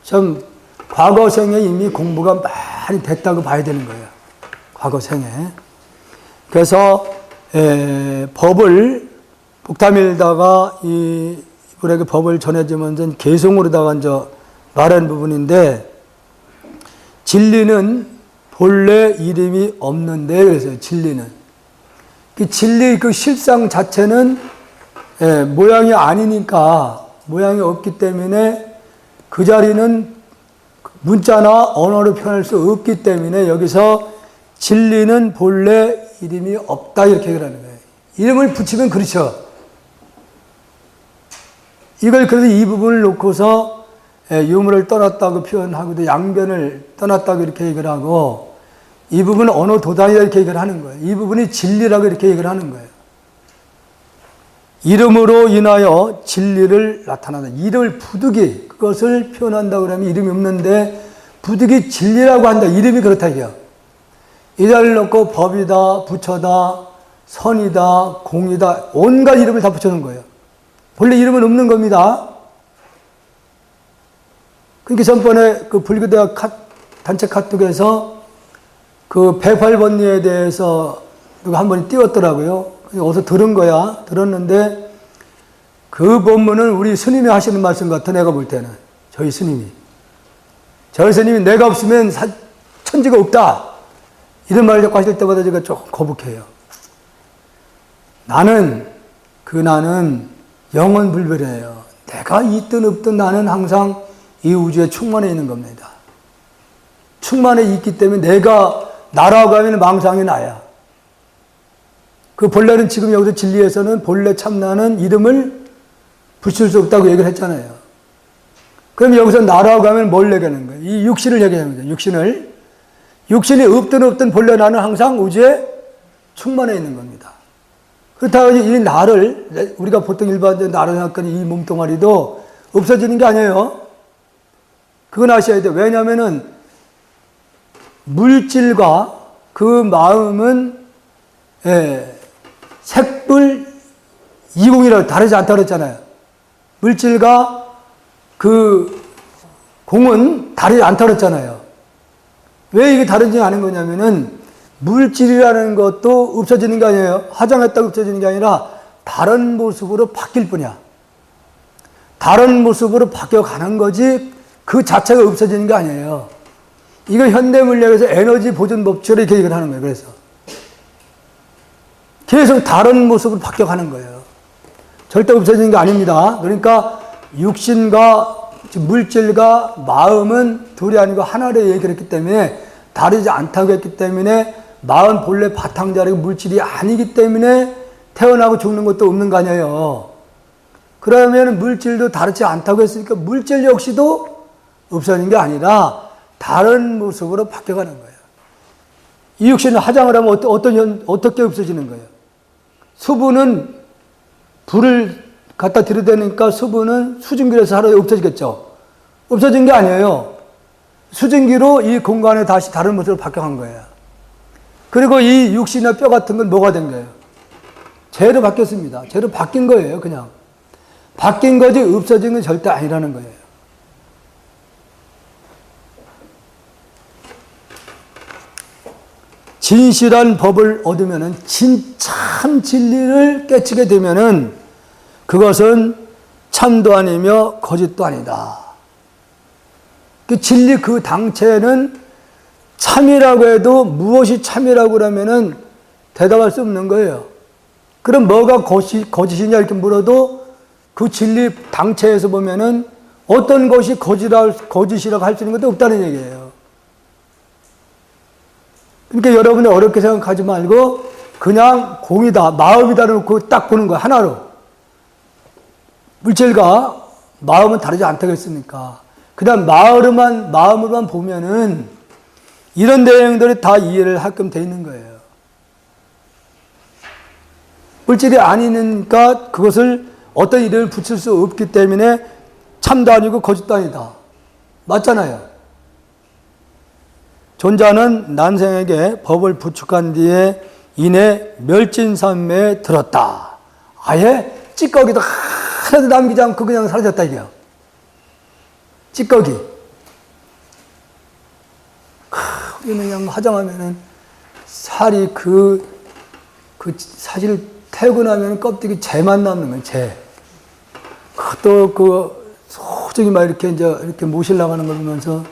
좀 과거 생에 이미 공부가 많이 됐다고 봐야 되는 거예요. 과거 생에. 그래서 법을 복담일다가 이분에게 법을 전해주면서 개송으로다가 이제 말하는 부분인데, 진리는 본래 이름이 없는데, 그래서 진리는 그 진리 그 실상 자체는 모양이 아니니까, 모양이 없기 때문에 그 자리는 문자나 언어로 표현할 수 없기 때문에 여기서 진리는 본래 이름이 없다 이렇게 얘기를 하는 거예요. 이름을 붙이면 그렇죠. 이걸 그래서 이 부분을 놓고서 유물을 떠났다고 표현하고도 양변을 떠났다고 이렇게 얘기를 하고, 이 부분은 언어 도단이다 이렇게 얘기를 하는 거예요. 이 부분이 진리라고 이렇게 얘기를 하는 거예요. 이름으로 인하여 진리를 나타난다. 이름을 부득이 그것을 표현한다고 그러면 이름이 없는데 부득이 진리라고 한다. 이름이 그렇다 이게요. 이 자리를 놓고 법이다, 부처다, 선이다, 공이다, 온갖 이름을 다 붙여놓은 거예요. 본래 이름은 없는 겁니다. 그러니까 전번에 그 불교대학 단체 카톡에서 그 108번리에 대해서 누가 한 번이 띄웠더라고요. 어디서 들은 거야. 들었는데 그 본문은 우리 스님이 하시는 말씀 같아, 내가 볼 때는. 저희 스님이. 저희 스님이 내가 없으면 천지가 없다. 이런 말을 자꾸 하실 때마다 제가 조금 거북해요. 나는 영원불멸이에요. 내가 있든 없든 나는 항상 이 우주에 충만해 있는 겁니다. 충만해 있기 때문에 내가 나라고 하면 망상이 나야. 그 본래는 지금 여기서 진리에서는 본래 참나는 이름을 붙일 수 없다고 얘기를 했잖아요. 그럼 여기서 나라고 하면 뭘 얘기하는 거예요? 이 육신을 얘기하는 거죠. 육신이 없든 본래 나는 항상 우주에 충만해 있는 겁니다. 그렇다고 이 나를, 우리가 보통 일반적으로 나를 생각하는 이 몸뚱아리도 없어지는 게 아니에요. 그건 아셔야 돼요. 왜냐하면은 물질과 그 마음은 색불 이공이라고 다르지 않다고 그랬잖아요. 물질과 그 공은 다르지 않다고 그랬잖아요. 왜 이게 다르지 않은 거냐면은 물질이라는 것도 없어지는 게 아니에요. 화장했다고 없어지는 게 아니라 다른 모습으로 바뀔 뿐이야. 다른 모습으로 바뀌어가는 거지 그 자체가 없어지는 게 아니에요. 이거 현대물리학에서 에너지 보존 법칙으로 이렇게 얘기를 하는 거예요. 그래서 계속 다른 모습으로 바뀌어가는 거예요. 절대 없어지는 게 아닙니다. 그러니까 육신과 물질과 마음은 둘이 아니고 하나로 얘기를 했기 때문에 다르지 않다고 했기 때문에 마음 본래 바탕자리고 물질이 아니기 때문에 태어나고 죽는 것도 없는 거 아니에요. 그러면 물질도 다르지 않다고 했으니까 물질 역시도 없어지는 게 아니라 다른 모습으로 바뀌어가는 거예요. 이 육신은 화장을 하면 어떻게 없어지는 거예요? 수분은 불을 갖다 들이대니까 수분은 수증기로서 하루에 없어지겠죠. 없어진 게 아니에요. 수증기로 이 공간에 다시 다른 모습으로 바뀌어간 거예요. 그리고 이 육신이나 뼈 같은 건 뭐가 된 거예요? 재로 바뀌었습니다. 재로 바뀐 거예요, 그냥. 바뀐 거지 없어진 건 절대 아니라는 거예요. 진실한 법을 얻으면은 참 진리를 깨치게 되면은 그것은 참도 아니며 거짓도 아니다. 그 진리 그 당체는 참이라고 해도 무엇이 참이라고 그러면은 대답할 수 없는 거예요. 그럼 뭐가 거짓이냐 이렇게 물어도 그 진리 당체에서 보면은 어떤 것이 거짓이라고 할 수 있는 것도 없다는 얘기예요. 그러니까 여러분이 어렵게 생각하지 말고 그냥 공이다, 마음이다 놓고 딱 보는 거야, 하나로. 물질과 마음은 다르지 않다고 했으니까. 그 다음 마음으로만 보면은 이런 내용들이 다 이해를 하게끔 돼 있는 거예요. 물질이 아니니까 그것을 어떤 이름을 붙일 수 없기 때문에 참도 아니고 거짓도 아니다. 맞잖아요. 존자는 난생에게 법을 부축한 뒤에 이내 멸진산매에 들었다. 아예 찌꺼기도 하나도 남기지 않고 그냥 사라졌다 이게요. 찌꺼기. 우리는 그냥 화장하면은 살이 사실 태우고 나면 껍데기 재만 남는 거예요, 재. 또 소중히 막 이렇게 모시려고 하는 걸 보면서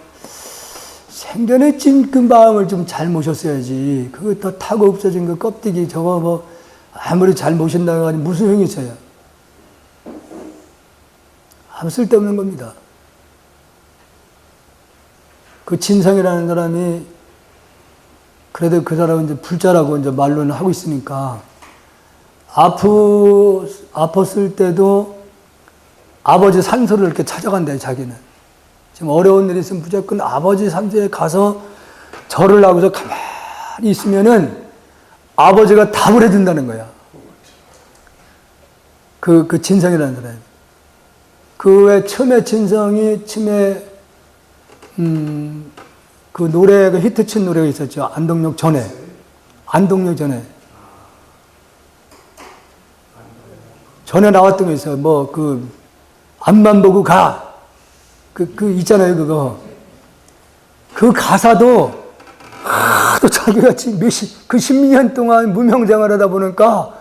생전에 찐 그 마음을 좀 잘 모셨어야지. 그거 다 타고 없어진 그 껍데기 저거 뭐 아무리 잘 모신다고 하니 무슨 효용이 있어요? 아무 쓸데없는 겁니다. 그 진성이라는 사람이 그래도 그 사람은 이제 불자라고 이제 말로는 하고 있으니까 아팠을 때도 아버지 산소를 이렇게 찾아간대요, 자기는. 지금 어려운 일이 있으면 무조건 아버지 산소에 가서 절을 하고서 가만히 있으면은 아버지가 답을 해준다는 거야. 그 진성이라는 사람이. 그 외 처음에 진성이 그 노래가 히트친 노래가 있었죠. 안동역 전에. 전에 나왔던 거 있어요. 앞만 보고 가. 있잖아요, 그거. 그 가사도, 또 자기가 그 10년 동안 무명생활 하다 보니까,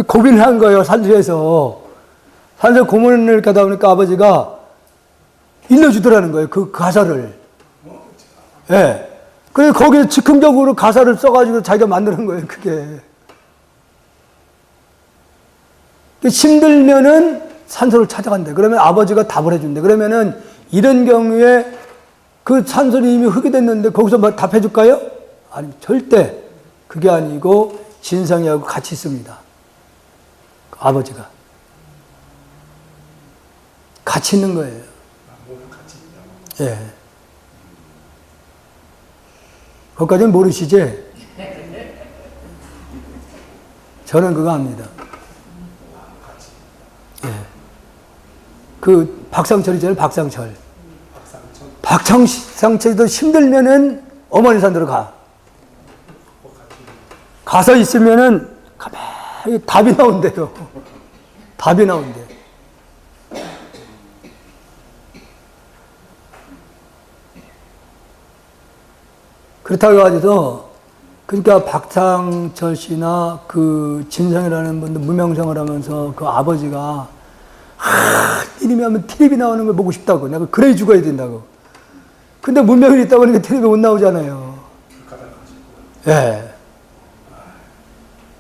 고민을 한 거예요, 산소에서. 산소 고문을 가다 보니까 아버지가 일러주더라는 거예요, 그 가사를. 예. 네. 그래서 거기에 즉흥적으로 가사를 써가지고 자기가 만드는 거예요, 그게. 힘들면은 산소를 찾아간대. 그러면 아버지가 답을 해준대. 그러면은 이런 경우에 그 산소는 이미 흙이 됐는데 거기서 뭐 답해줄까요? 아니, 절대 그게 아니고 진성이하고 같이 있습니다. 아버지가. 같이 있는 거예요. 예. 그것까지는 모르시지? 저는 그거 압니다. 예. 박상철이잖아요, 박상철. 박상철도 힘들면은 어머니 산으로 가. 가서 있으면은 가만히 답이 나온대요. 답이 나온대. 그렇다고 해가지고, 그러니까 박상철 씨나 그 진성이라는 분도 무명생활 하면서 그 아버지가, 이름이 하면 텔레비 나오는 걸 보고 싶다고. 내가 그래 죽어야 된다고. 근데 문명이 있다 보니까 텔레비 못 나오잖아요. 예.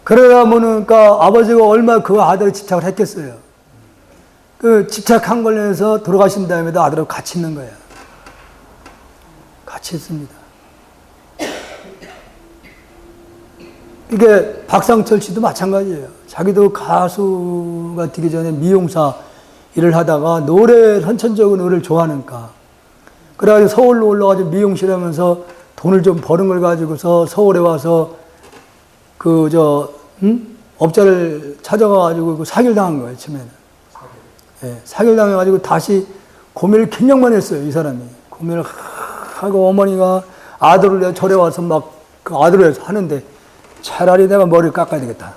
그러다 보니까 아버지가 얼마나 그 아들에 집착을 했겠어요. 그 집착한 걸로 해서 돌아가신 다음에도 아들하고 같이 있는 거예요. 같이 있습니다. 이게 박상철 씨도 마찬가지예요. 자기도 가수가 되기 전에 미용사 일을 하다가 선천적으로 노래를 좋아하니까. 그래가지고 서울로 올라가지고 미용실 하면서 돈을 좀 버는 걸 가지고서 서울에 와서 업자를 찾아가가지고 사기를 당한 거예요, 처음에는. 예, 사기를 당해가지고 다시 고민을 굉장히 했어요, 이 사람이. 고민을 하고 어머니가 아들을 절에 와서 그 아들을 하는데 차라리 내가 머리를 깎아야 되겠다.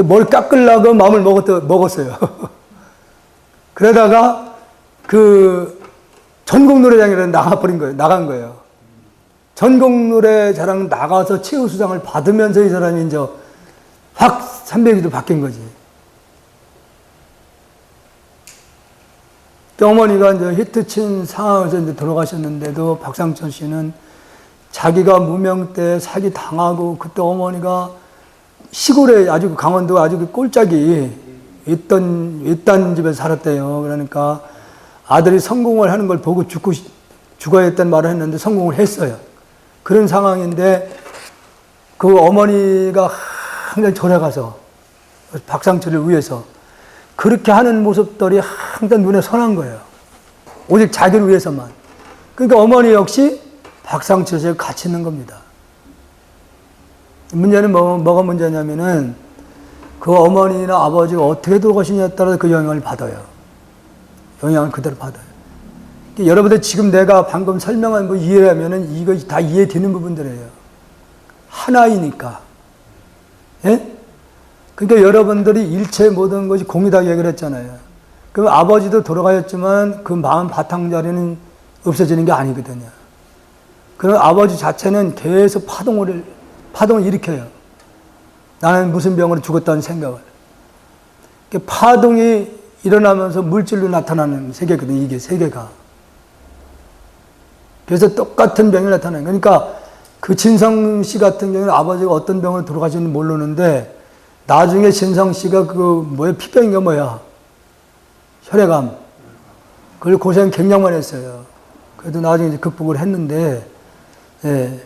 머리 깎으려고 마음을 먹었어요. 그러다가 전국노래장에 나간 거예요. 전국노래자랑 나가서 최우수상을 받으면서 이 사람이 이제 확 300위로 바뀐 거지. 어머니가 이제 히트친 상황에서 이제 돌아가셨는데도 박상철 씨는 자기가 무명 때 사기 당하고 그때 어머니가 시골에 아주 강원도 아주 꼴짝이 외딴 집에서 살았대요. 그러니까 아들이 성공을 하는 걸 보고 죽어야 했다는 말을 했는데 성공을 했어요. 그런 상황인데 그 어머니가 항상 절에 가서 박상철을 위해서 그렇게 하는 모습들이 항상 눈에 선한 거예요. 오직 자기를 위해서만. 그러니까 어머니 역시 박상철과 같이 있는 겁니다. 문제는 뭐가 문제냐면은 그 어머니나 아버지가 어떻게 돌아가시냐에 따라서 그 영향을 받아요. 영향을 그대로 받아요. 여러분들 지금 내가 방금 설명한 거 이해하면은 이거 다 이해되는 부분들이에요. 하나이니까. 예? 그러니까 여러분들이 일체 모든 것이 공이다 얘기를 했잖아요. 그럼 아버지도 돌아가셨지만 그 마음 바탕자리는 없어지는 게 아니거든요. 그럼 아버지 자체는 계속 파동을 일으켜요. 나는 무슨 병으로 죽었다는 생각을. 파동이 일어나면서 물질로 나타나는 세계거든요. 이게 세계가. 그래서 똑같은 병이 나타나요. 그러니까 그 진성 씨 같은 경우는 아버지가 어떤 병으로 돌아가셨는지 모르는데 나중에 진성 씨가 피병인가 뭐야. 혈액암. 그걸 고생 굉장히 많이 했어요. 그래도 나중에 이제 극복을 했는데, 예.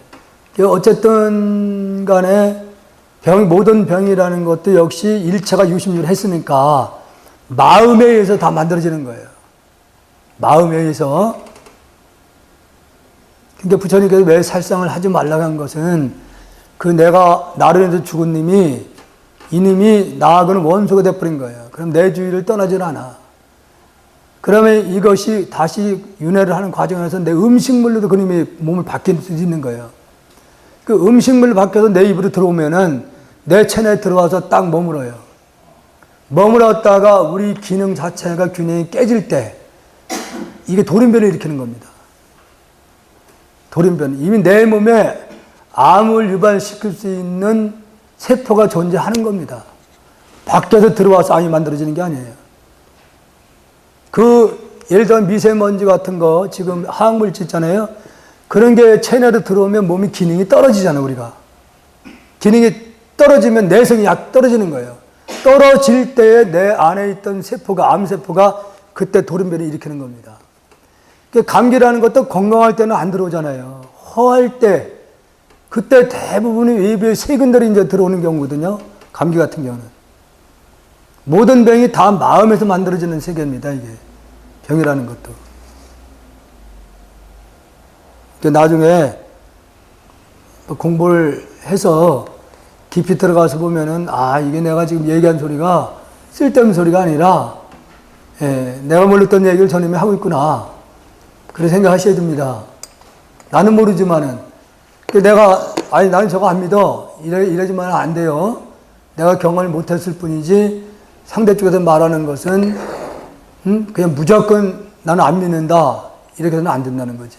어쨌든 간에 모든 병이라는 것도 역시 일체가 유심률 했으니까 마음에 의해서 다 만들어지는 거예요. 마음에 의해서. 그러니까 부처님께서 왜 살상을 하지 말라고 한 것은 내가 나를 인해서 죽은 이님이 나하고는 원수가 돼버린 거예요. 그럼 내 주위를 떠나질 않아. 그러면 이것이 다시 윤회를 하는 과정에서 내 음식물로도 그님이 몸을 바뀔 수 있는 거예요. 그 음식물 바뀌어서 내 입으로 들어오면은 내 체내에 들어와서 딱 머물어요. 머물었다가 우리 기능 자체가 균형이 깨질 때 이게 돌연변을 일으키는 겁니다. 돌연변. 이미 내 몸에 암을 유발시킬 수 있는 세포가 존재하는 겁니다. 밖에서 들어와서 암이 만들어지는 게 아니에요. 예를 들어 미세먼지 같은 거 지금 화학물질 있잖아요. 그런 게 체내로 들어오면 몸이 기능이 떨어지잖아요, 우리가. 기능이 떨어지면 내성이 떨어지는 거예요. 떨어질 때에 내 안에 있던 세포가, 암세포가 그때 돌연변을 일으키는 겁니다. 감기라는 것도 건강할 때는 안 들어오잖아요. 허할 때, 그때 대부분이 외부의 세균들이 이제 들어오는 경우거든요. 감기 같은 경우는. 모든 병이 다 마음에서 만들어지는 세계입니다, 이게. 병이라는 것도. 나중에 공부를 해서 깊이 들어가서 보면은, 이게 내가 지금 얘기한 소리가 쓸데없는 소리가 아니라, 내가 몰랐던 얘기를 저님이 하고 있구나. 그렇게 생각하셔야 됩니다. 나는 모르지만은. 나는 저거 안 믿어. 이러지만 안 돼요. 내가 경험을 못했을 뿐이지, 상대 쪽에서 말하는 것은, 그냥 무조건 나는 안 믿는다. 이렇게 해서는 안 된다는 거지.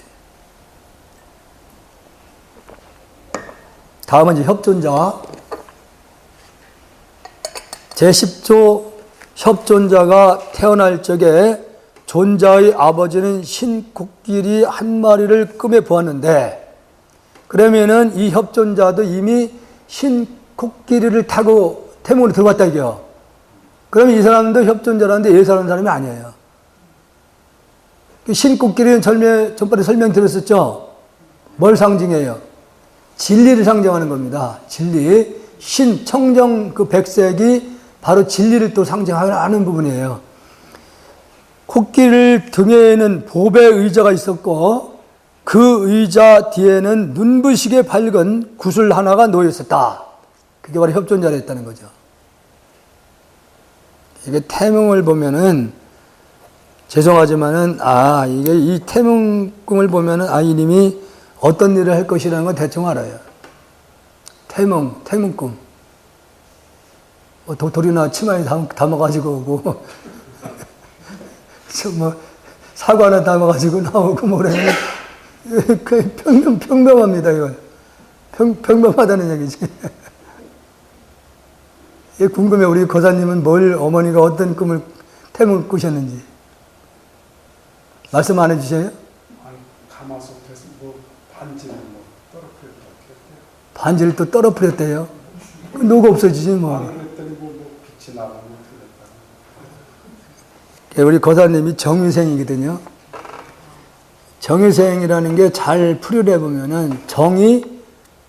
다음은 이제 협존자. 제10조 협존자가 태어날 적에 존자의 아버지는 신코끼리 한 마리를 끔해 보았는데, 그러면은 이 협존자도 이미 신코끼리를 타고 태몽으로 들어갔다 이게요. 그러면 이 사람도 협존자라는데 예사하는 사람이 아니에요. 신코끼리는 전번에 설명드렸었죠. 뭘 상징해요? 진리를 상징하는 겁니다. 진리. 청정 백색이 바로 진리를 또 상징하는 부분이에요. 코끼리 등에는 보배 의자가 있었고 그 의자 뒤에는 눈부시게 밝은 구슬 하나가 놓여 있었다. 그게 바로 협존자라 했다는 거죠. 이게 태몽을 보면은 죄송하지만은 이게 이 태몽꿈을 보면은 이님이 어떤 일을 할 것이라는 건 대충 알아요. 태몽꿈. 도토리나 치마에 담아가지고 오고 사과 하나 담아가지고 나오고 뭐래요. 평범합니다, 이건. 평범하다는 얘기지. 궁금해, 우리 거사님은 어머니가 어떤 태몽을 꾸셨는지. 말씀 안 해주세요? 가마솥에서 반지를 떨어뜨렸다. 반지를 또 떨어뜨렸대요? 녹 없어지지, 뭐. 그랬더니 빛이 나가면 틀렸다. 우리 거사님이 정유생이거든요. 정유생이라는 게 잘 풀이를 해보면은 정이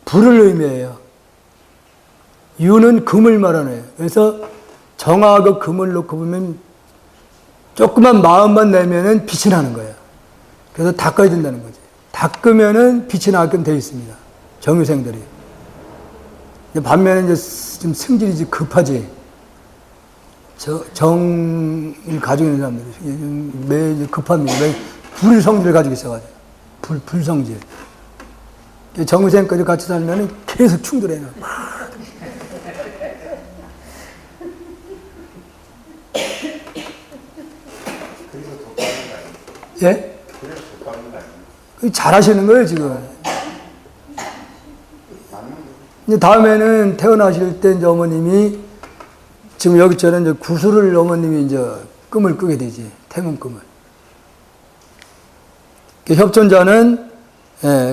불을 의미해요. 유는 금을 말하네요. 그래서 정하고 금을 놓고 보면 조그만 마음만 내면은 빛이 나는 거예요. 그래서 닦아야 된다는 거지. 닦으면은 빛이 나게끔 되어 있습니다. 정유생들이. 반면에 이제 좀 승질이 급하지. 정을 가지고 있는 사람들이 매일 급합니다. 불성질을 가지고 있어가지고. 불성질. 정선생까지 같이 살면 계속 충돌해요. 예? 잘하시는 거예요, 지금. 이제 다음에는 태어나실 때 이제 어머님이 지금 여기처럼 이제 구슬을 어머님이 이제 끔을 끄게 되지. 태문금을. 협존자는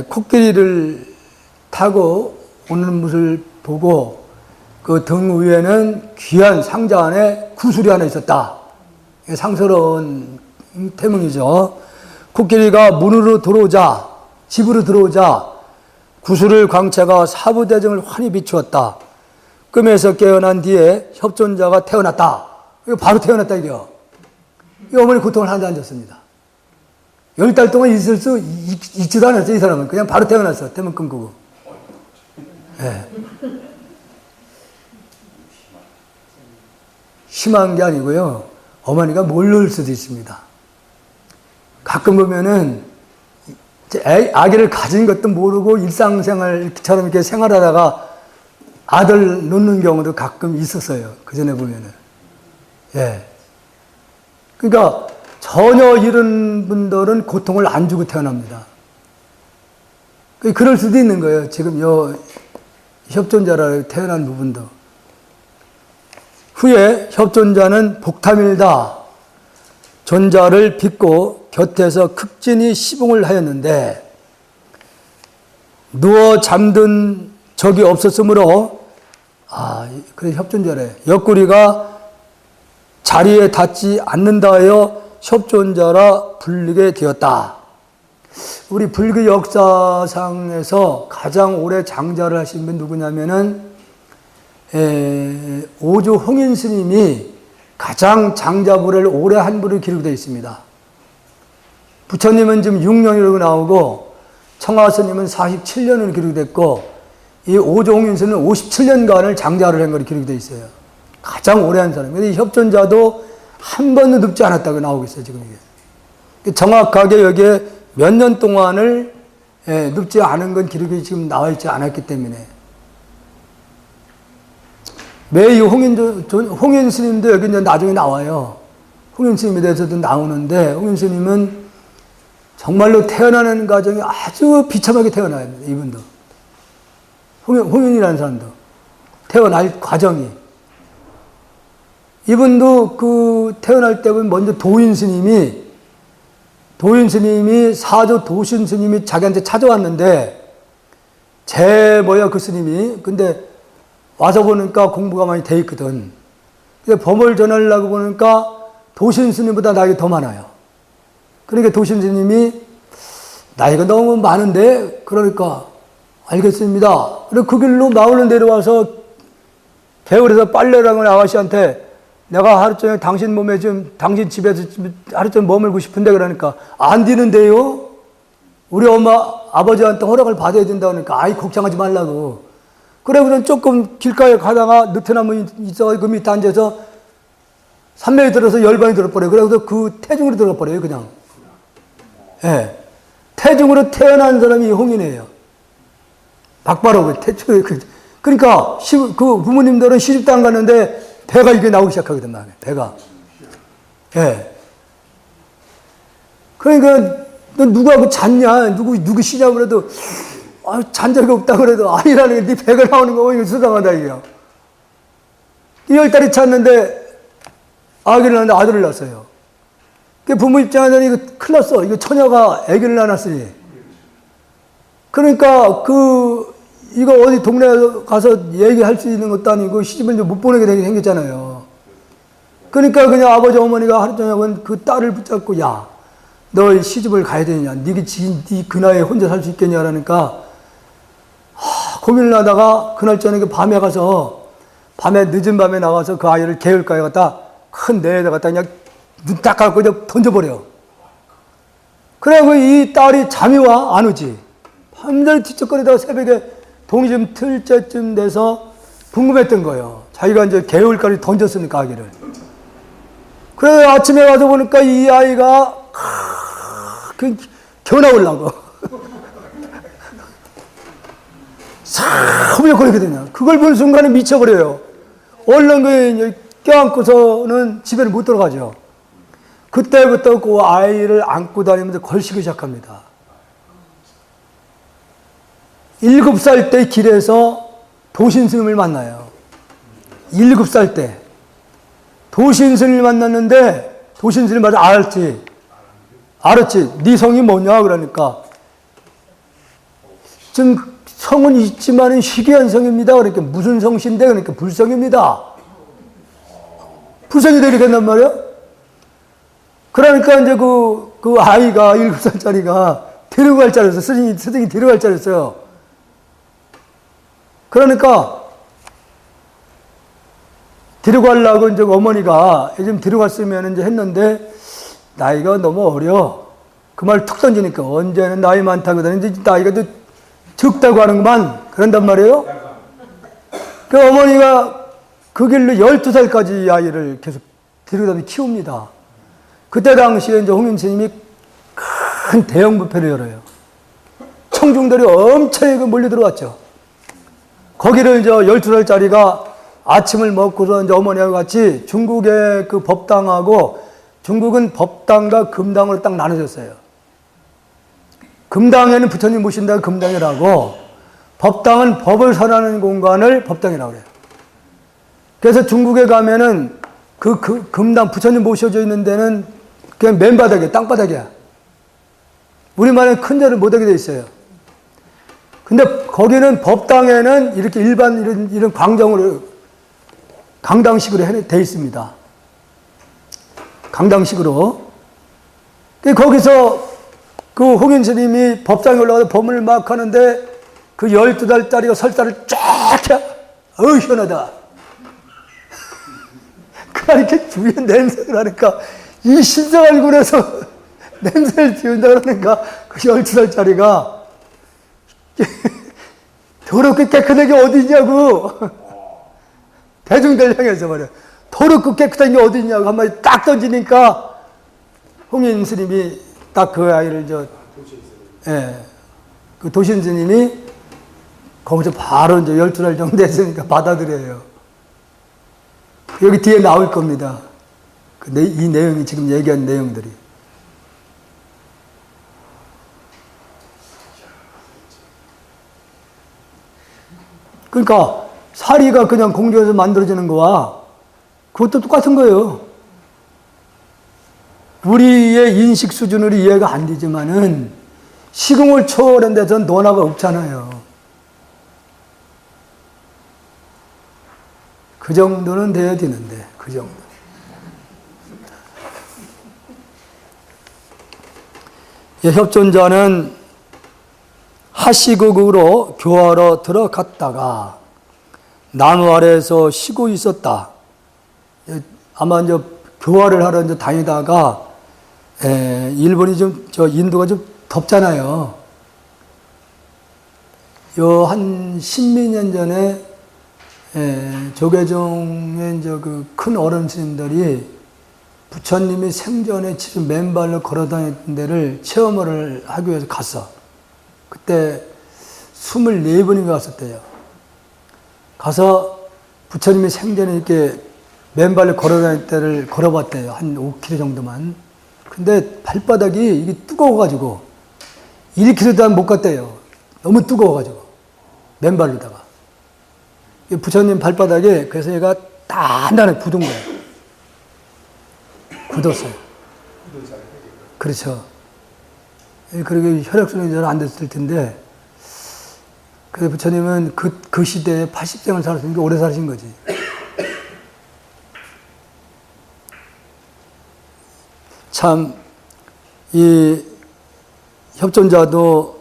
코끼리를 타고 오는 것을 보고 그 등 위에는 귀한 상자 안에 구슬이 하나 있었다. 상스러운 태몽이죠. 코끼리가 문으로 들어오자, 집으로 들어오자 구슬을 광채가 사부대정을 환히 비추었다. 꿈에서 깨어난 뒤에 협존자가 태어났다. 이거 바로 태어났다 이게요. 이 어머니 고통을 하나도 안 줬습니다. 10달 동안 있을 수 있지도 않았어요. 이 사람은 그냥 바로 태어났어. 태몽 끊고. 네. 심한 게 아니고요. 어머니가 모를 수도 있습니다. 가끔 보면은 아기를 가진 것도 모르고 일상생활처럼 이렇게 생활하다가 아들 놓는 경우도 가끔 있었어요. 그 전에 보면은. 예. 그러니까 전혀 이런 분들은 고통을 안 주고 태어납니다. 그럴 수도 있는 거예요. 지금 협존자라 태어난 부분도. 후에 협존자는 복탐일다. 존자를 빚고 곁에서 극진히 시봉을 하였는데 누워 잠든 적이 없었으므로 그래 협존자래. 옆구리가 자리에 닿지 않는다 하여 협존자라 불리게 되었다. 우리 불교 역사상에서 가장 오래 장자를 하신 분 누구냐면은 오조 홍인 스님이 가장 장자부를 오래 한 분으로 기록되어 있습니다. 부처님은 지금 6년이라고 나오고 청하 스님은 47년으로 기록됐고 이 오조 홍인 스님은 57년간을 장자를 한 걸로 기록되어 있어요. 가장 오래 한 사람. 근데 협존자도 한 번도 늙지 않았다고 나오고 있어요, 지금 이게. 정확하게 여기에 몇 년 동안을 늙지 않은 건 기록이 지금 나와 있지 않았기 때문에. 매일 홍인 스님도 여기 이제 나중에 나와요. 홍인 스님에 대해서도 나오는데, 홍인 스님은 정말로 태어나는 과정이 아주 비참하게 태어나야 합니다, 이분도. 홍인이라는 사람도. 태어날 과정이. 이분도 그 태어날 때 보면 먼저 도인 스님이 사조 도신 스님이 자기한테 찾아왔는데 그 스님이 근데 와서 보니까 공부가 많이 돼 있거든. 근데 법을 전하려고 보니까 도신 스님보다 나이가 더 많아요. 그러니까 도신 스님이 나이가 너무 많은데 그러니까 알겠습니다. 그리고 그 길로 마을로 내려와서 개울에서 빨래를 하는 아가씨한테 내가 하루 종일 당신 몸에 좀, 당신 집에서 하루 종일 머물고 싶은데 그러니까, 안 되는데요? 우리 아버지한테 허락을 받아야 된다 그러니까, 걱정하지 말라고. 그래, 그럼 조금 길가에 가다가 느티나무 있어, 그 밑에 앉아서 산맥에 들어서 열반이 들어버려요. 그래서 그 태중으로 들어버려요, 그냥. 예. 태중으로 태어난 사람이 홍인이에요. 막바라고, 그러니까, 그 부모님들은 시집도 안 갔는데, 배가 이게 나오기 시작하거든, 말이야. 배가. 예. 그러니까, 너 누구하고 잤냐? 누구 시작을 해도, 잔 적이 없다 그래도, 아니라는 게 네 배가 나오는 거, 이거 수상하다, 이게요. 10달이 찼는데, 아기를 낳는데 아들을 낳았어요. 그 부모 입장에서는 이거 큰일 났어. 이거 처녀가 아기를 낳았으니. 그러니까, 이거 어디 동네에 가서 얘기할 수 있는 것도 아니고 시집을 못 보내게 되게 생겼잖아요. 그러니까 그냥 아버지 어머니가 하루 저녁은 그 딸을 붙잡고 야, 너 시집을 가야 되느냐? 네 그 나이에 혼자 살 수 있겠냐? 그러니까 고민을 하다가 그날 저녁에 늦은 밤에 나가서 그 아이를 개울가에 갖다 큰 내에다 갖다 그냥 눈 딱 감고 그냥 던져버려. 그래고 이 딸이 잠이 와? 안 오지. 밤새 뒤척거리다가 새벽에 동이 좀 틀 때쯤 돼서 궁금했던 거예요. 자기가 이제 개울가를 던졌으니까 아기를. 그래 아침에 와서 보니까 이 아이가 겨우 나오려고. 사무적 그렇게 되냐. 그걸 본 순간에 미쳐버려요. 얼른 그 껴안고서는 집에는 못 들어가죠. 그때부터 그 아이를 안고 다니면서 걸시기 시작합니다. 7살 때 길에서 도신스님을 만나요. 7살 때. 도신스님을 만났는데, 도신스님 말을 알았지. 네 성이 뭐냐? 그러니까. 좀 성은 있지만 희귀한 성입니다. 그러니까 무슨 성신데? 그러니까 불성입니다. 불성이 되겠단 말이야? 그러니까 이제 그 아이가 7살짜리가 데려갈 줄 알았어. 스승이 데려갈 줄 알았어요. 그러니까 데려가려고 이제 어머니가 좀 데려갔으면 이제 했는데 나이가 너무 어려. 그 말 툭 던지니까 언제는 나이 많다고 하더니 이제 나이가 또 적다고 하는구만. 그런단 말이에요. 그 어머니가 그 길로 12살까지 아이를 계속 데려다니 키웁니다. 그때 당시에 이제 홍인 스님이 큰 대형 뷔페를 열어요. 청중들이 엄청나게 몰려 들어왔죠. 거기를 이제 12살짜리가 아침을 먹고서 이제 어머니와 같이 중국의 그 법당하고 중국은 법당과 금당으로 딱 나눠졌어요. 금당에는 부처님 모신다고 금당이라고, 법당은 법을 설하는 공간을 법당이라고 그래요. 그래서 중국에 가면은 그 금당, 부처님 모셔져 있는 데는 그냥 맨바닥이야, 땅바닥이야. 우리만의 큰 절을 못하게 돼 있어요. 근데 거기는 법당에는 이렇게 일반 이런 광장으로, 강당식으로 돼 있습니다. 강당식으로. 거기서 그 홍인 스님이 법당에 올라가서 법문을 막 하는데 그 12살짜리가 설사를 쫙 해. 어우, 시원하다. 그러니까 주위에 냄새를 하니까 이 신성 얼굴에서 냄새를 지운다 그러니까 그 12살짜리가 더럽게 깨끗한 게 어디 있냐고. 대중들 향해서 말이야. 더럽고 깨끗한 게 어디 있냐고 한마디 딱 던지니까 홍인 스님이 딱 그 아이를 그 도신 스님이 거기서 바로 이제 12살 정도 됐으니까 받아들여요. 여기 뒤에 나올 겁니다. 이 내용이 지금 얘기한 내용들이. 그러니까 사리가 그냥 공중에서 만들어지는 거와 그것도 똑같은 거예요. 우리의 인식 수준으로 이해가 안 되지만은 시공을 초월한 데서는 논화가 없잖아요. 그 정도는 돼야 되는데, 그 정도. 협존자는 하시국으로 교화로 들어갔다가 나무 아래에서 쉬고 있었다. 아마 이제 교화를 하러 이제 다니다가 일본이 인도가 좀 덥잖아요. 한 10몇 년 전에 조계종의 이제 그 큰 어른 스님들이 부처님이 생전에 지금 맨발로 걸어 다녔던 데를 체험을 하기 위해서 갔어. 그때 24번인가 갔었대요. 가서 부처님이 생전에 이렇게 맨발로 걸어 다닐 때를 걸어봤대요. 한 5km 정도만. 근데 발바닥이 이게 뜨거워가지고 1km도 못 갔대요. 너무 뜨거워가지고. 맨발로다가. 부처님 발바닥에 그래서 얘가 단단하게 굳은 거예요. 굳었어요. 그렇죠. 그러게 혈액순환이 잘 안 됐을 텐데, 그래서 부처님은 그 시대에 80생을 살았으니까 오래 사신 거지. 참, 이 협존자도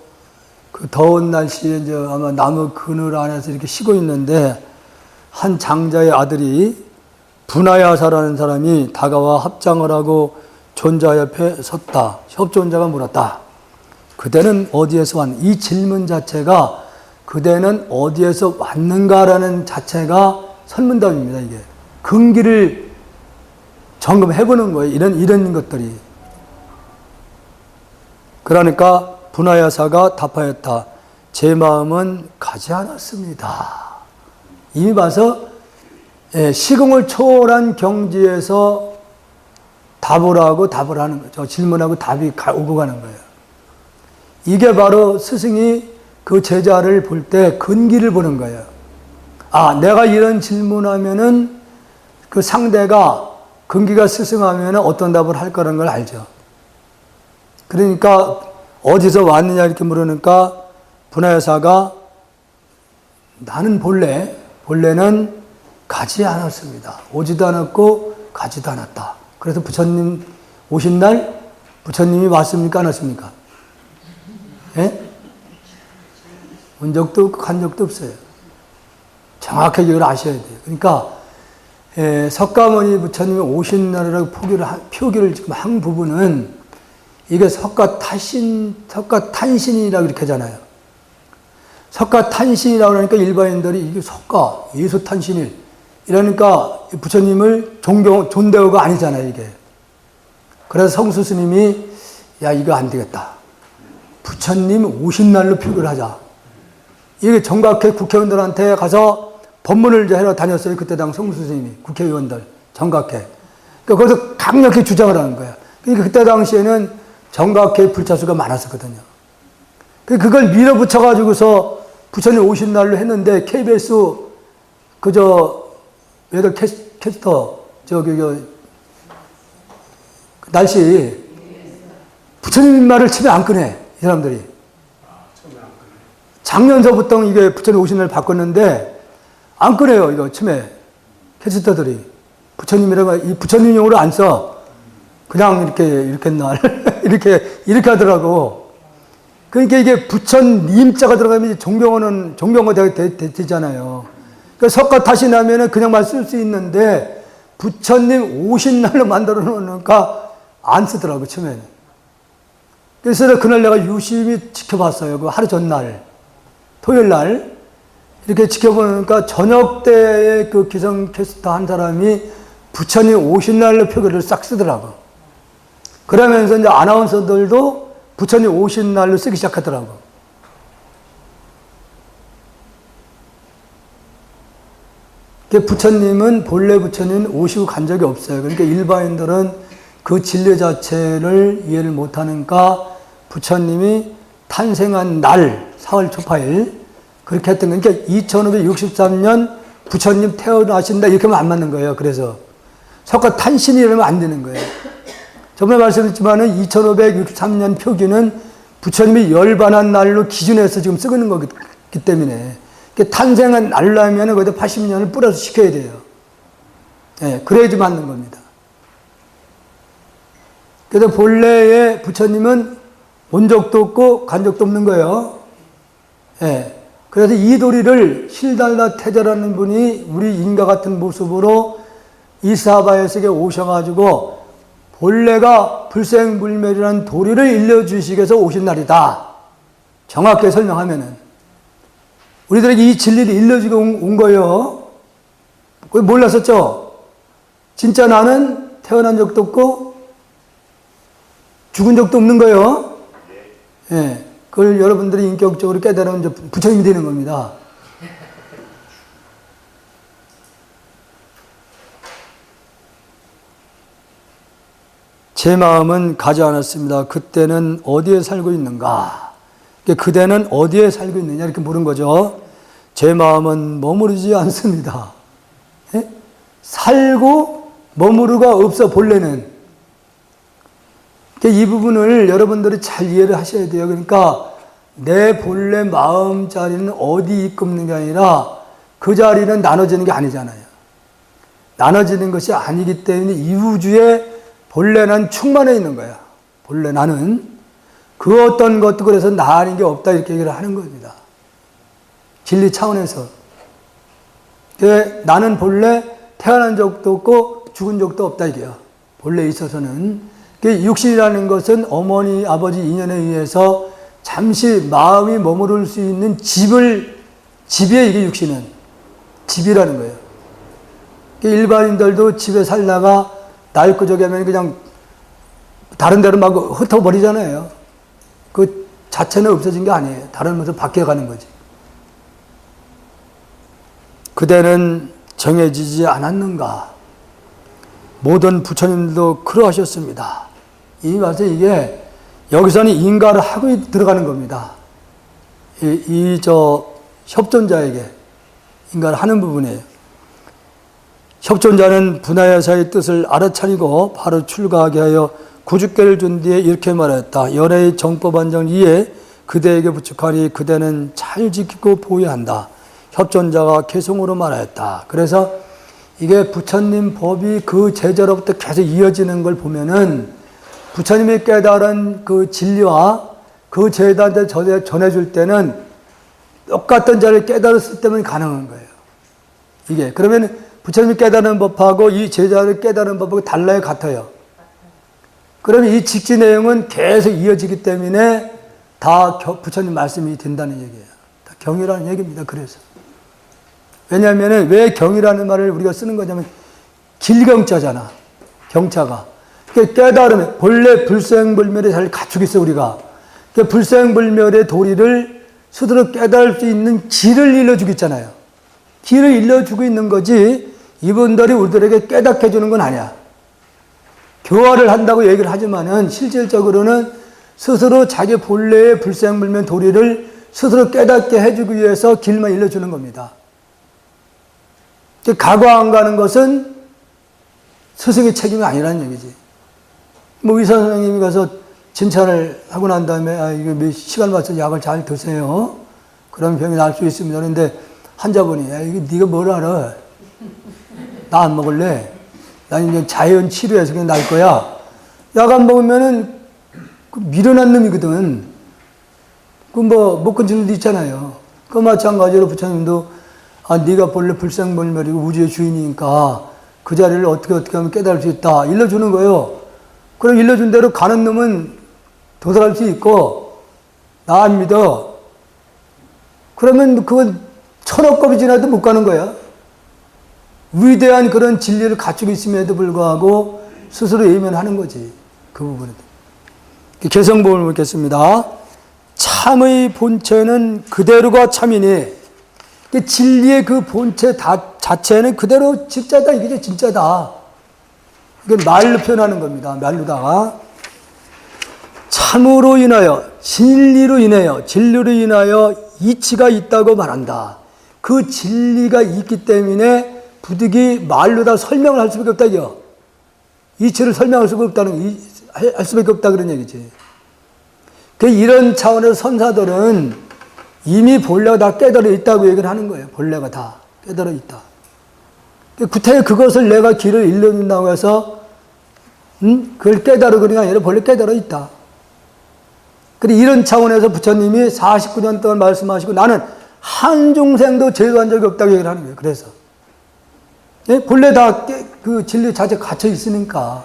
그 더운 날씨에 이제 아마 나무 그늘 안에서 이렇게 쉬고 있는데, 한 장자의 아들이 분하야사라는 사람이 다가와 합장을 하고 존자 옆에 섰다. 협존자가 물었다. 그대는 어디에서 왔는가? 이 질문 자체가 그대는 어디에서 왔는가라는 자체가 설문답입니다, 이게. 근기를 점검해보는 거예요, 이런 것들이. 그러니까 분하야사가 답하였다. 제 마음은 가지 않았습니다. 이미 봐서 시공을 초월한 경지에서 답을 하고 답을 하는 거죠. 질문하고 답이 오고 가는 거예요. 이게 바로 스승이 그 제자를 볼 때 근기를 보는 거예요. 아, 내가 이런 질문하면은 그 상대가 근기가 스승하면은 어떤 답을 할 거라는 걸 알죠. 그러니까 어디서 왔느냐 이렇게 물으니까 분하야사가 나는 본래는 가지 않았습니다. 오지도 않았고 가지도 않았다. 그래서 부처님 오신 날 부처님이 왔습니까? 안 왔습니까? 예? 온 적도 없고 간 적도 없어요. 정확하게 이걸 아셔야 돼요. 그러니까 석가모니 부처님이 오신 날이라고 표기를 지금 한 부분은 이게 석가탄신이라고 이렇게 하잖아요. 석가탄신이라고 하니까 일반인들이 이게 석가, 예수탄신일 이러니까 부처님을 존대어가 아니잖아요, 이게. 그래서 성수 스님이 야, 이거 안 되겠다. 부처님 오신 날로 표기를 하자. 이게 정각회 국회의원들한테 가서 법문을 이제 하러 다녔어요. 그때 당 성수 스님이 국회의원들 정각회. 그러니까 거기서 강력히 주장을 하는 거야. 그러니까 그때 당시에는 정각회 불자수가 많았었거든요. 그걸 밀어붙여가지고서 부처님 오신 날로 했는데 KBS 외들 캐스터 날씨 부처님 말을 처음에 안 끄네 이 사람들이. 작년서부터 이게 부처님 오신 날 바꿨는데 안 끄네요 이거 처음에 캐스터들이. 부처님이라고 이 부처님용으로 안 써. 그냥 이렇게 날 이렇게 하더라고. 그러니까 이게 부처님자가 들어가면 종경어가 되잖아요. 그러니까 석가 탓이 나면은 그냥만 쓸 수 있는데 부처님 오신 날로 만들어 놓으니까 안 쓰더라고 처음에는. 그래서 그날 내가 유심히 지켜봤어요. 그 하루 전날 토요일 날 이렇게 지켜보니까 저녁 때에 그 기성캐스터 한 사람이 부처님 오신 날로 표기를 싹 쓰더라고. 그러면서 이제 아나운서들도 부처님 오신 날로 쓰기 시작하더라고. 부처님은 본래 부처님은 오시고 간 적이 없어요. 그러니까 일반인들은 그 진리 자체를 이해를 못하니까 부처님이 탄생한 날 4월 초파일 그렇게 했던 거니까 2563년 부처님 태어나신다 이렇게 하면 안 맞는 거예요. 그래서 석가 탄신이라면 안 되는 거예요. 저번에 말씀드렸지만은 2563년 표기는 부처님이 열반한 날로 기준해서 지금 쓰고 있는 거기 때문에 탄생한 날로 하면 거기다 80년을 뿌려서 시켜야 돼요. 예, 그래야지 맞는 겁니다. 그래서 본래의 부처님은 온 적도 없고 간 적도 없는 거예요. 예. 그래서 이 도리를 실달라 태자라는 분이 우리 인과 같은 모습으로 이사바에서에 오셔가지고 본래가 불생불멸이라는 도리를 일러주시기 위해서 오신 날이다. 정확하게 설명하면은. 우리들에게 이 진리를 일러주고 온 거예요. 그걸 몰랐었죠? 진짜 나는 태어난 적도 없고 죽은 적도 없는 거예요. 예. 그걸 여러분들이 인격적으로 깨달으면 이제 부처님이 되는 겁니다. 제 마음은 가지 않았습니다. 그때는 어디에 살고 있는가? 그대는 어디에 살고 있느냐 이렇게 물은 거죠. 제 마음은 머무르지 않습니다. 예? 살고 머무르가 없어 본래는. 이 부분을 여러분들이 잘 이해를 하셔야 돼요. 그러니까 내 본래 마음 자리는 어디 있고 없는 게 아니라 그 자리는 나눠지는 게 아니잖아요. 나눠지는 것이 아니기 때문에 이 우주에 본래 난 충만해 있는 거야. 본래 나는 그 어떤 것도 그래서 나 아닌 게 없다 이렇게 얘기를 하는 겁니다. 진리 차원에서. 나는 본래 태어난 적도 없고 죽은 적도 없다 이게요. 본래 있어서는. 육신이라는 것은 어머니 아버지 인연에 의해서 잠시 마음이 머무를 수 있는 집이에요. 이게 육신은. 집이라는 거예요. 일반인들도 집에 살다가 낡고 저기 하면 그냥 다른 데로 막 흩어버리잖아요. 자체는 없어진 게 아니에요. 다른 모습 바뀌어가는 거지. 그대는 정해지지 않았는가? 모든 부처님도 그러하셨습니다. 이 말씀 이게 여기서는 인가를 하고 들어가는 겁니다. 협존자에게 인가를 하는 부분이에요. 협존자는 분하야사의 뜻을 알아차리고 바로 출가하게 하여 구주께를 준 뒤에 이렇게 말했다. 열애의 정법안정 이에 그대에게 부축하니 그대는 잘 지키고 보호해야 한다. 협존자가 개성으로 말하였다. 그래서 이게 부처님 법이 그 제자로부터 계속 이어지는 걸 보면은 부처님이 깨달은 그 진리와 그 제자한테 전해줄 때는 똑같은 자를 깨달았을 때만 가능한 거예요. 이게. 그러면 부처님이 깨달은 법하고 이 제자를 깨달은 법하고 달라요? 같아요? 그러면 이 직지 내용은 계속 이어지기 때문에 다 부처님 말씀이 된다는 얘기예요. 다 경이라는 얘기입니다. 그래서. 왜냐하면 왜 경이라는 말을 우리가 쓰는 거냐면 길경자잖아. 경자가. 깨달음, 본래 불생불멸의 잘 갖추고 있어 우리가. 불생불멸의 도리를 스스로 깨달을 수 있는 길을 일러주고 있잖아요. 길을 일러주고 있는 거지 이분들이 우리들에게 깨닫게 해주는 건 아니야. 교화를 한다고 얘기를 하지만은 실질적으로는 스스로 자기 본래의 불생불멸 도리를 스스로 깨닫게 해주기 위해서 길만 일러주는 겁니다. 가고 안 가는 것은 스승의 책임이 아니라는 얘기지. 뭐 의사 선생님이 가서 진찰을 하고 난 다음에 이거 몇 시간 맞춰서 약을 잘 드세요. 그러면 병이 날 수 있습니다. 그런데 환자분이 이게 네가 뭘 알아? 나 안 먹을래. 난 이제 자연 치료해서 그냥 날 거야. 약 안 먹으면은 미련한 놈이거든. 그 뭐 못 끊는 도 있잖아요. 그 마찬가지로 부처님도 네가 본래 불생불멸이고 우주의 주인이니까 그 자리를 어떻게 하면 깨달을 수 있다. 일러주는 거예요. 그럼 일러준 대로 가는 놈은 도달할 수 있고 나 안 믿어. 그러면 그건 천억 겁이 지나도 못 가는 거야. 위대한 그런 진리를 갖추고 있음에도 불구하고 스스로 예면하는 거지. 그 부분은. 개성법을 묻겠습니다. 참의 본체는 그대로가 참이니 진리의 그 본체 자체는 그대로 진짜다. 이게 진짜다. 이게 말로 표현하는 겁니다. 말로다가. 참으로 인하여, 진리로 인하여 이치가 있다고 말한다. 그 진리가 있기 때문에 부득이 말로 다 설명을 할 수밖에 없다. 이거. 이치를 설명할 수밖에 할 수밖에 없다. 그런 얘기지. 이런 차원에서 선사들은 이미 본래가 다 깨달아 있다고 얘기를 하는 거예요. 본래가 다 깨달아 있다. 구태여 그것을 내가 길을 일러준다고 해서 그걸 깨달아 그런 게 아니라 본래 깨달아 있다. 그리고 이런 차원에서 부처님이 49년 동안 말씀하시고 나는 한 중생도 제도한 적이 없다고 얘기를 하는 거예요. 그래서 본래 다 그 진리 자체가 갇혀 있으니까.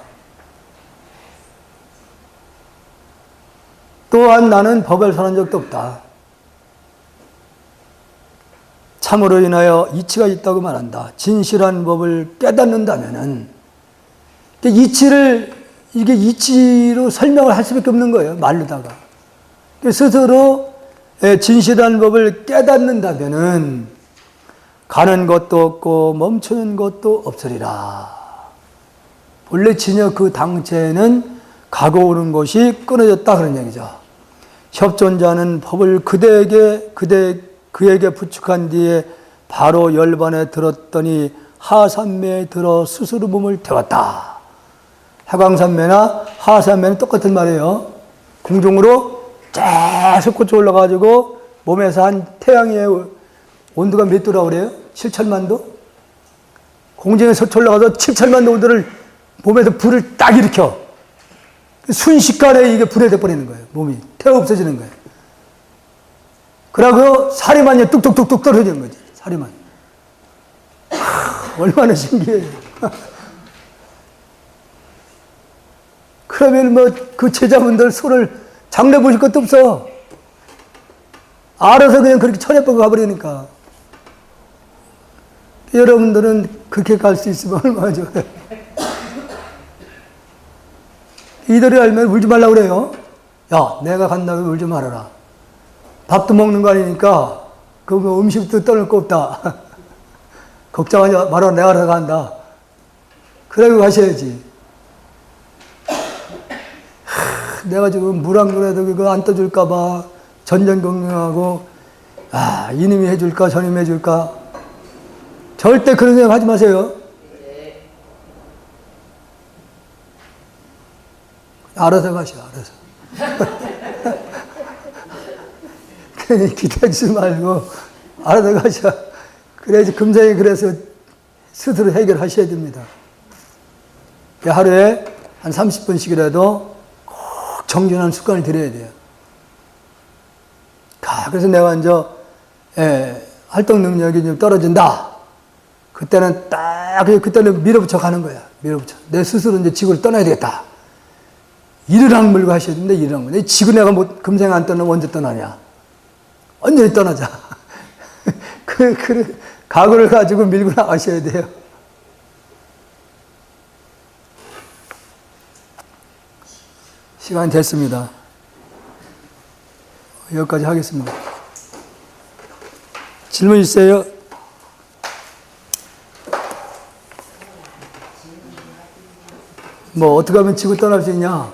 또한 나는 법을 선한 적도 없다. 참으로 인하여 이치가 있다고 말한다. 진실한 법을 깨닫는다면은 이게 이치로 설명을 할 수밖에 없는 거예요. 말로다가. 스스로 진실한 법을 깨닫는다면은 가는 것도 없고 멈추는 것도 없으리라. 본래 진여 그 당체는 가고 오는 것이 끊어졌다 그런 얘기죠. 협존자는 법을 그에게 부축한 뒤에 바로 열반에 들었더니 하산매에 들어 스스로 몸을 태웠다. 하광산매나 하산매는 똑같은 말이에요. 궁중으로 계속 꽂혀 올라가지고 몸에서 한 태양의 온도가 몇 도라고 그래요? 7천만 도? 공중에 서쳐 올라가서 7천만 도 온도를 몸에서 불을 딱 일으켜. 순식간에 이게 불에 돼버리는 거예요. 몸이 태워 없어지는 거예요. 그러고 살이만 뚝뚝뚝뚝 떨어지는 거지. 살이만. 얼마나 신기해요. 그러면 뭐 그 제자분들 손을 장례 보실 것도 없어. 알아서 그냥 그렇게 쳐내버리고 가버리니까. 여러분들은 그렇게 갈 수 있으면 얼마나 좋아요. 이들이 알면 울지 말라고 그래요. 야, 내가 간다고 울지 말아라. 밥도 먹는 거 아니니까 그 음식도 떠날 거 없다. 걱정하지 말아, 내가 알아서 간다. 그러고 가셔야지. 내가 지금 물 한 그릇도 그거 안 떠줄까봐 전전긍긍하고, 아, 이님이 해줄까, 저님이 해줄까. 절대 그런 생각 하지 마세요. 알아서 가셔, 알아서. 괜히 기대하지 말고, 알아서 가셔. 그래야지 금생에 그래서 스스로 해결하셔야 됩니다. 하루에 한 30분씩이라도 꼭 정진하는 습관을 들여야 돼요. 그래서 내가 이제, 활동 능력이 좀 떨어진다. 그때는 그때는 밀어붙여 가는 거야. 밀어붙여. 내 스스로 이제 지구를 떠나야 되겠다. 이를 악물고 하셔야 된다, 이를 악물고. 지구 내가 금생 안 떠나면 언제 떠나냐. 완전히 떠나자. 각오를 가지고 밀고 나가셔야 돼요. 시간이 됐습니다. 여기까지 하겠습니다. 질문 있어요? 뭐 어떻게 하면 지구 떠날 수 있냐?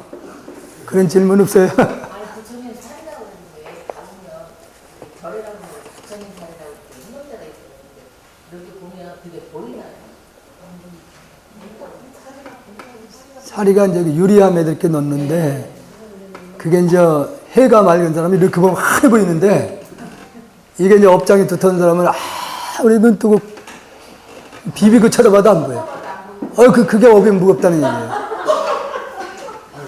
그런 질문 없어요? 아니 부처님 살이라고 그러는데 가보면 절이라고 하면 부처님 살이라고 hin놈자가 있었는데 이렇게 보면 그게 보이나요? 사리가 이제 유리함에 이렇게 넣는데 그게 이제 해가 맑은 사람이 이렇게 보면 환해 보이는데 이게 이제 업장이 두터운 사람은 우리 눈 뜨고 비비고 쳐다봐도 안 보여. 그게 업이 무겁다는 얘기예요.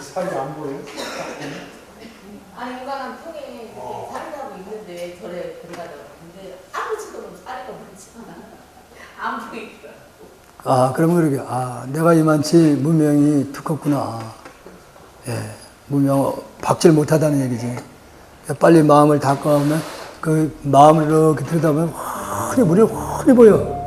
살이 안 보여요? 아니 인간은 통에 이렇게 살이라고 있는데 절에 들어가다가 근데 아무지도 모르고 살이가 많잖아. 안 보이더라고. 그러면 그러게. 내가 이만치 무명이 두껍구나. 무명, 박질 못하다는 얘기지. 빨리 마음을 닦아오면 그 마음을 이렇게 들여다보면 환히, 물이 환히 보여.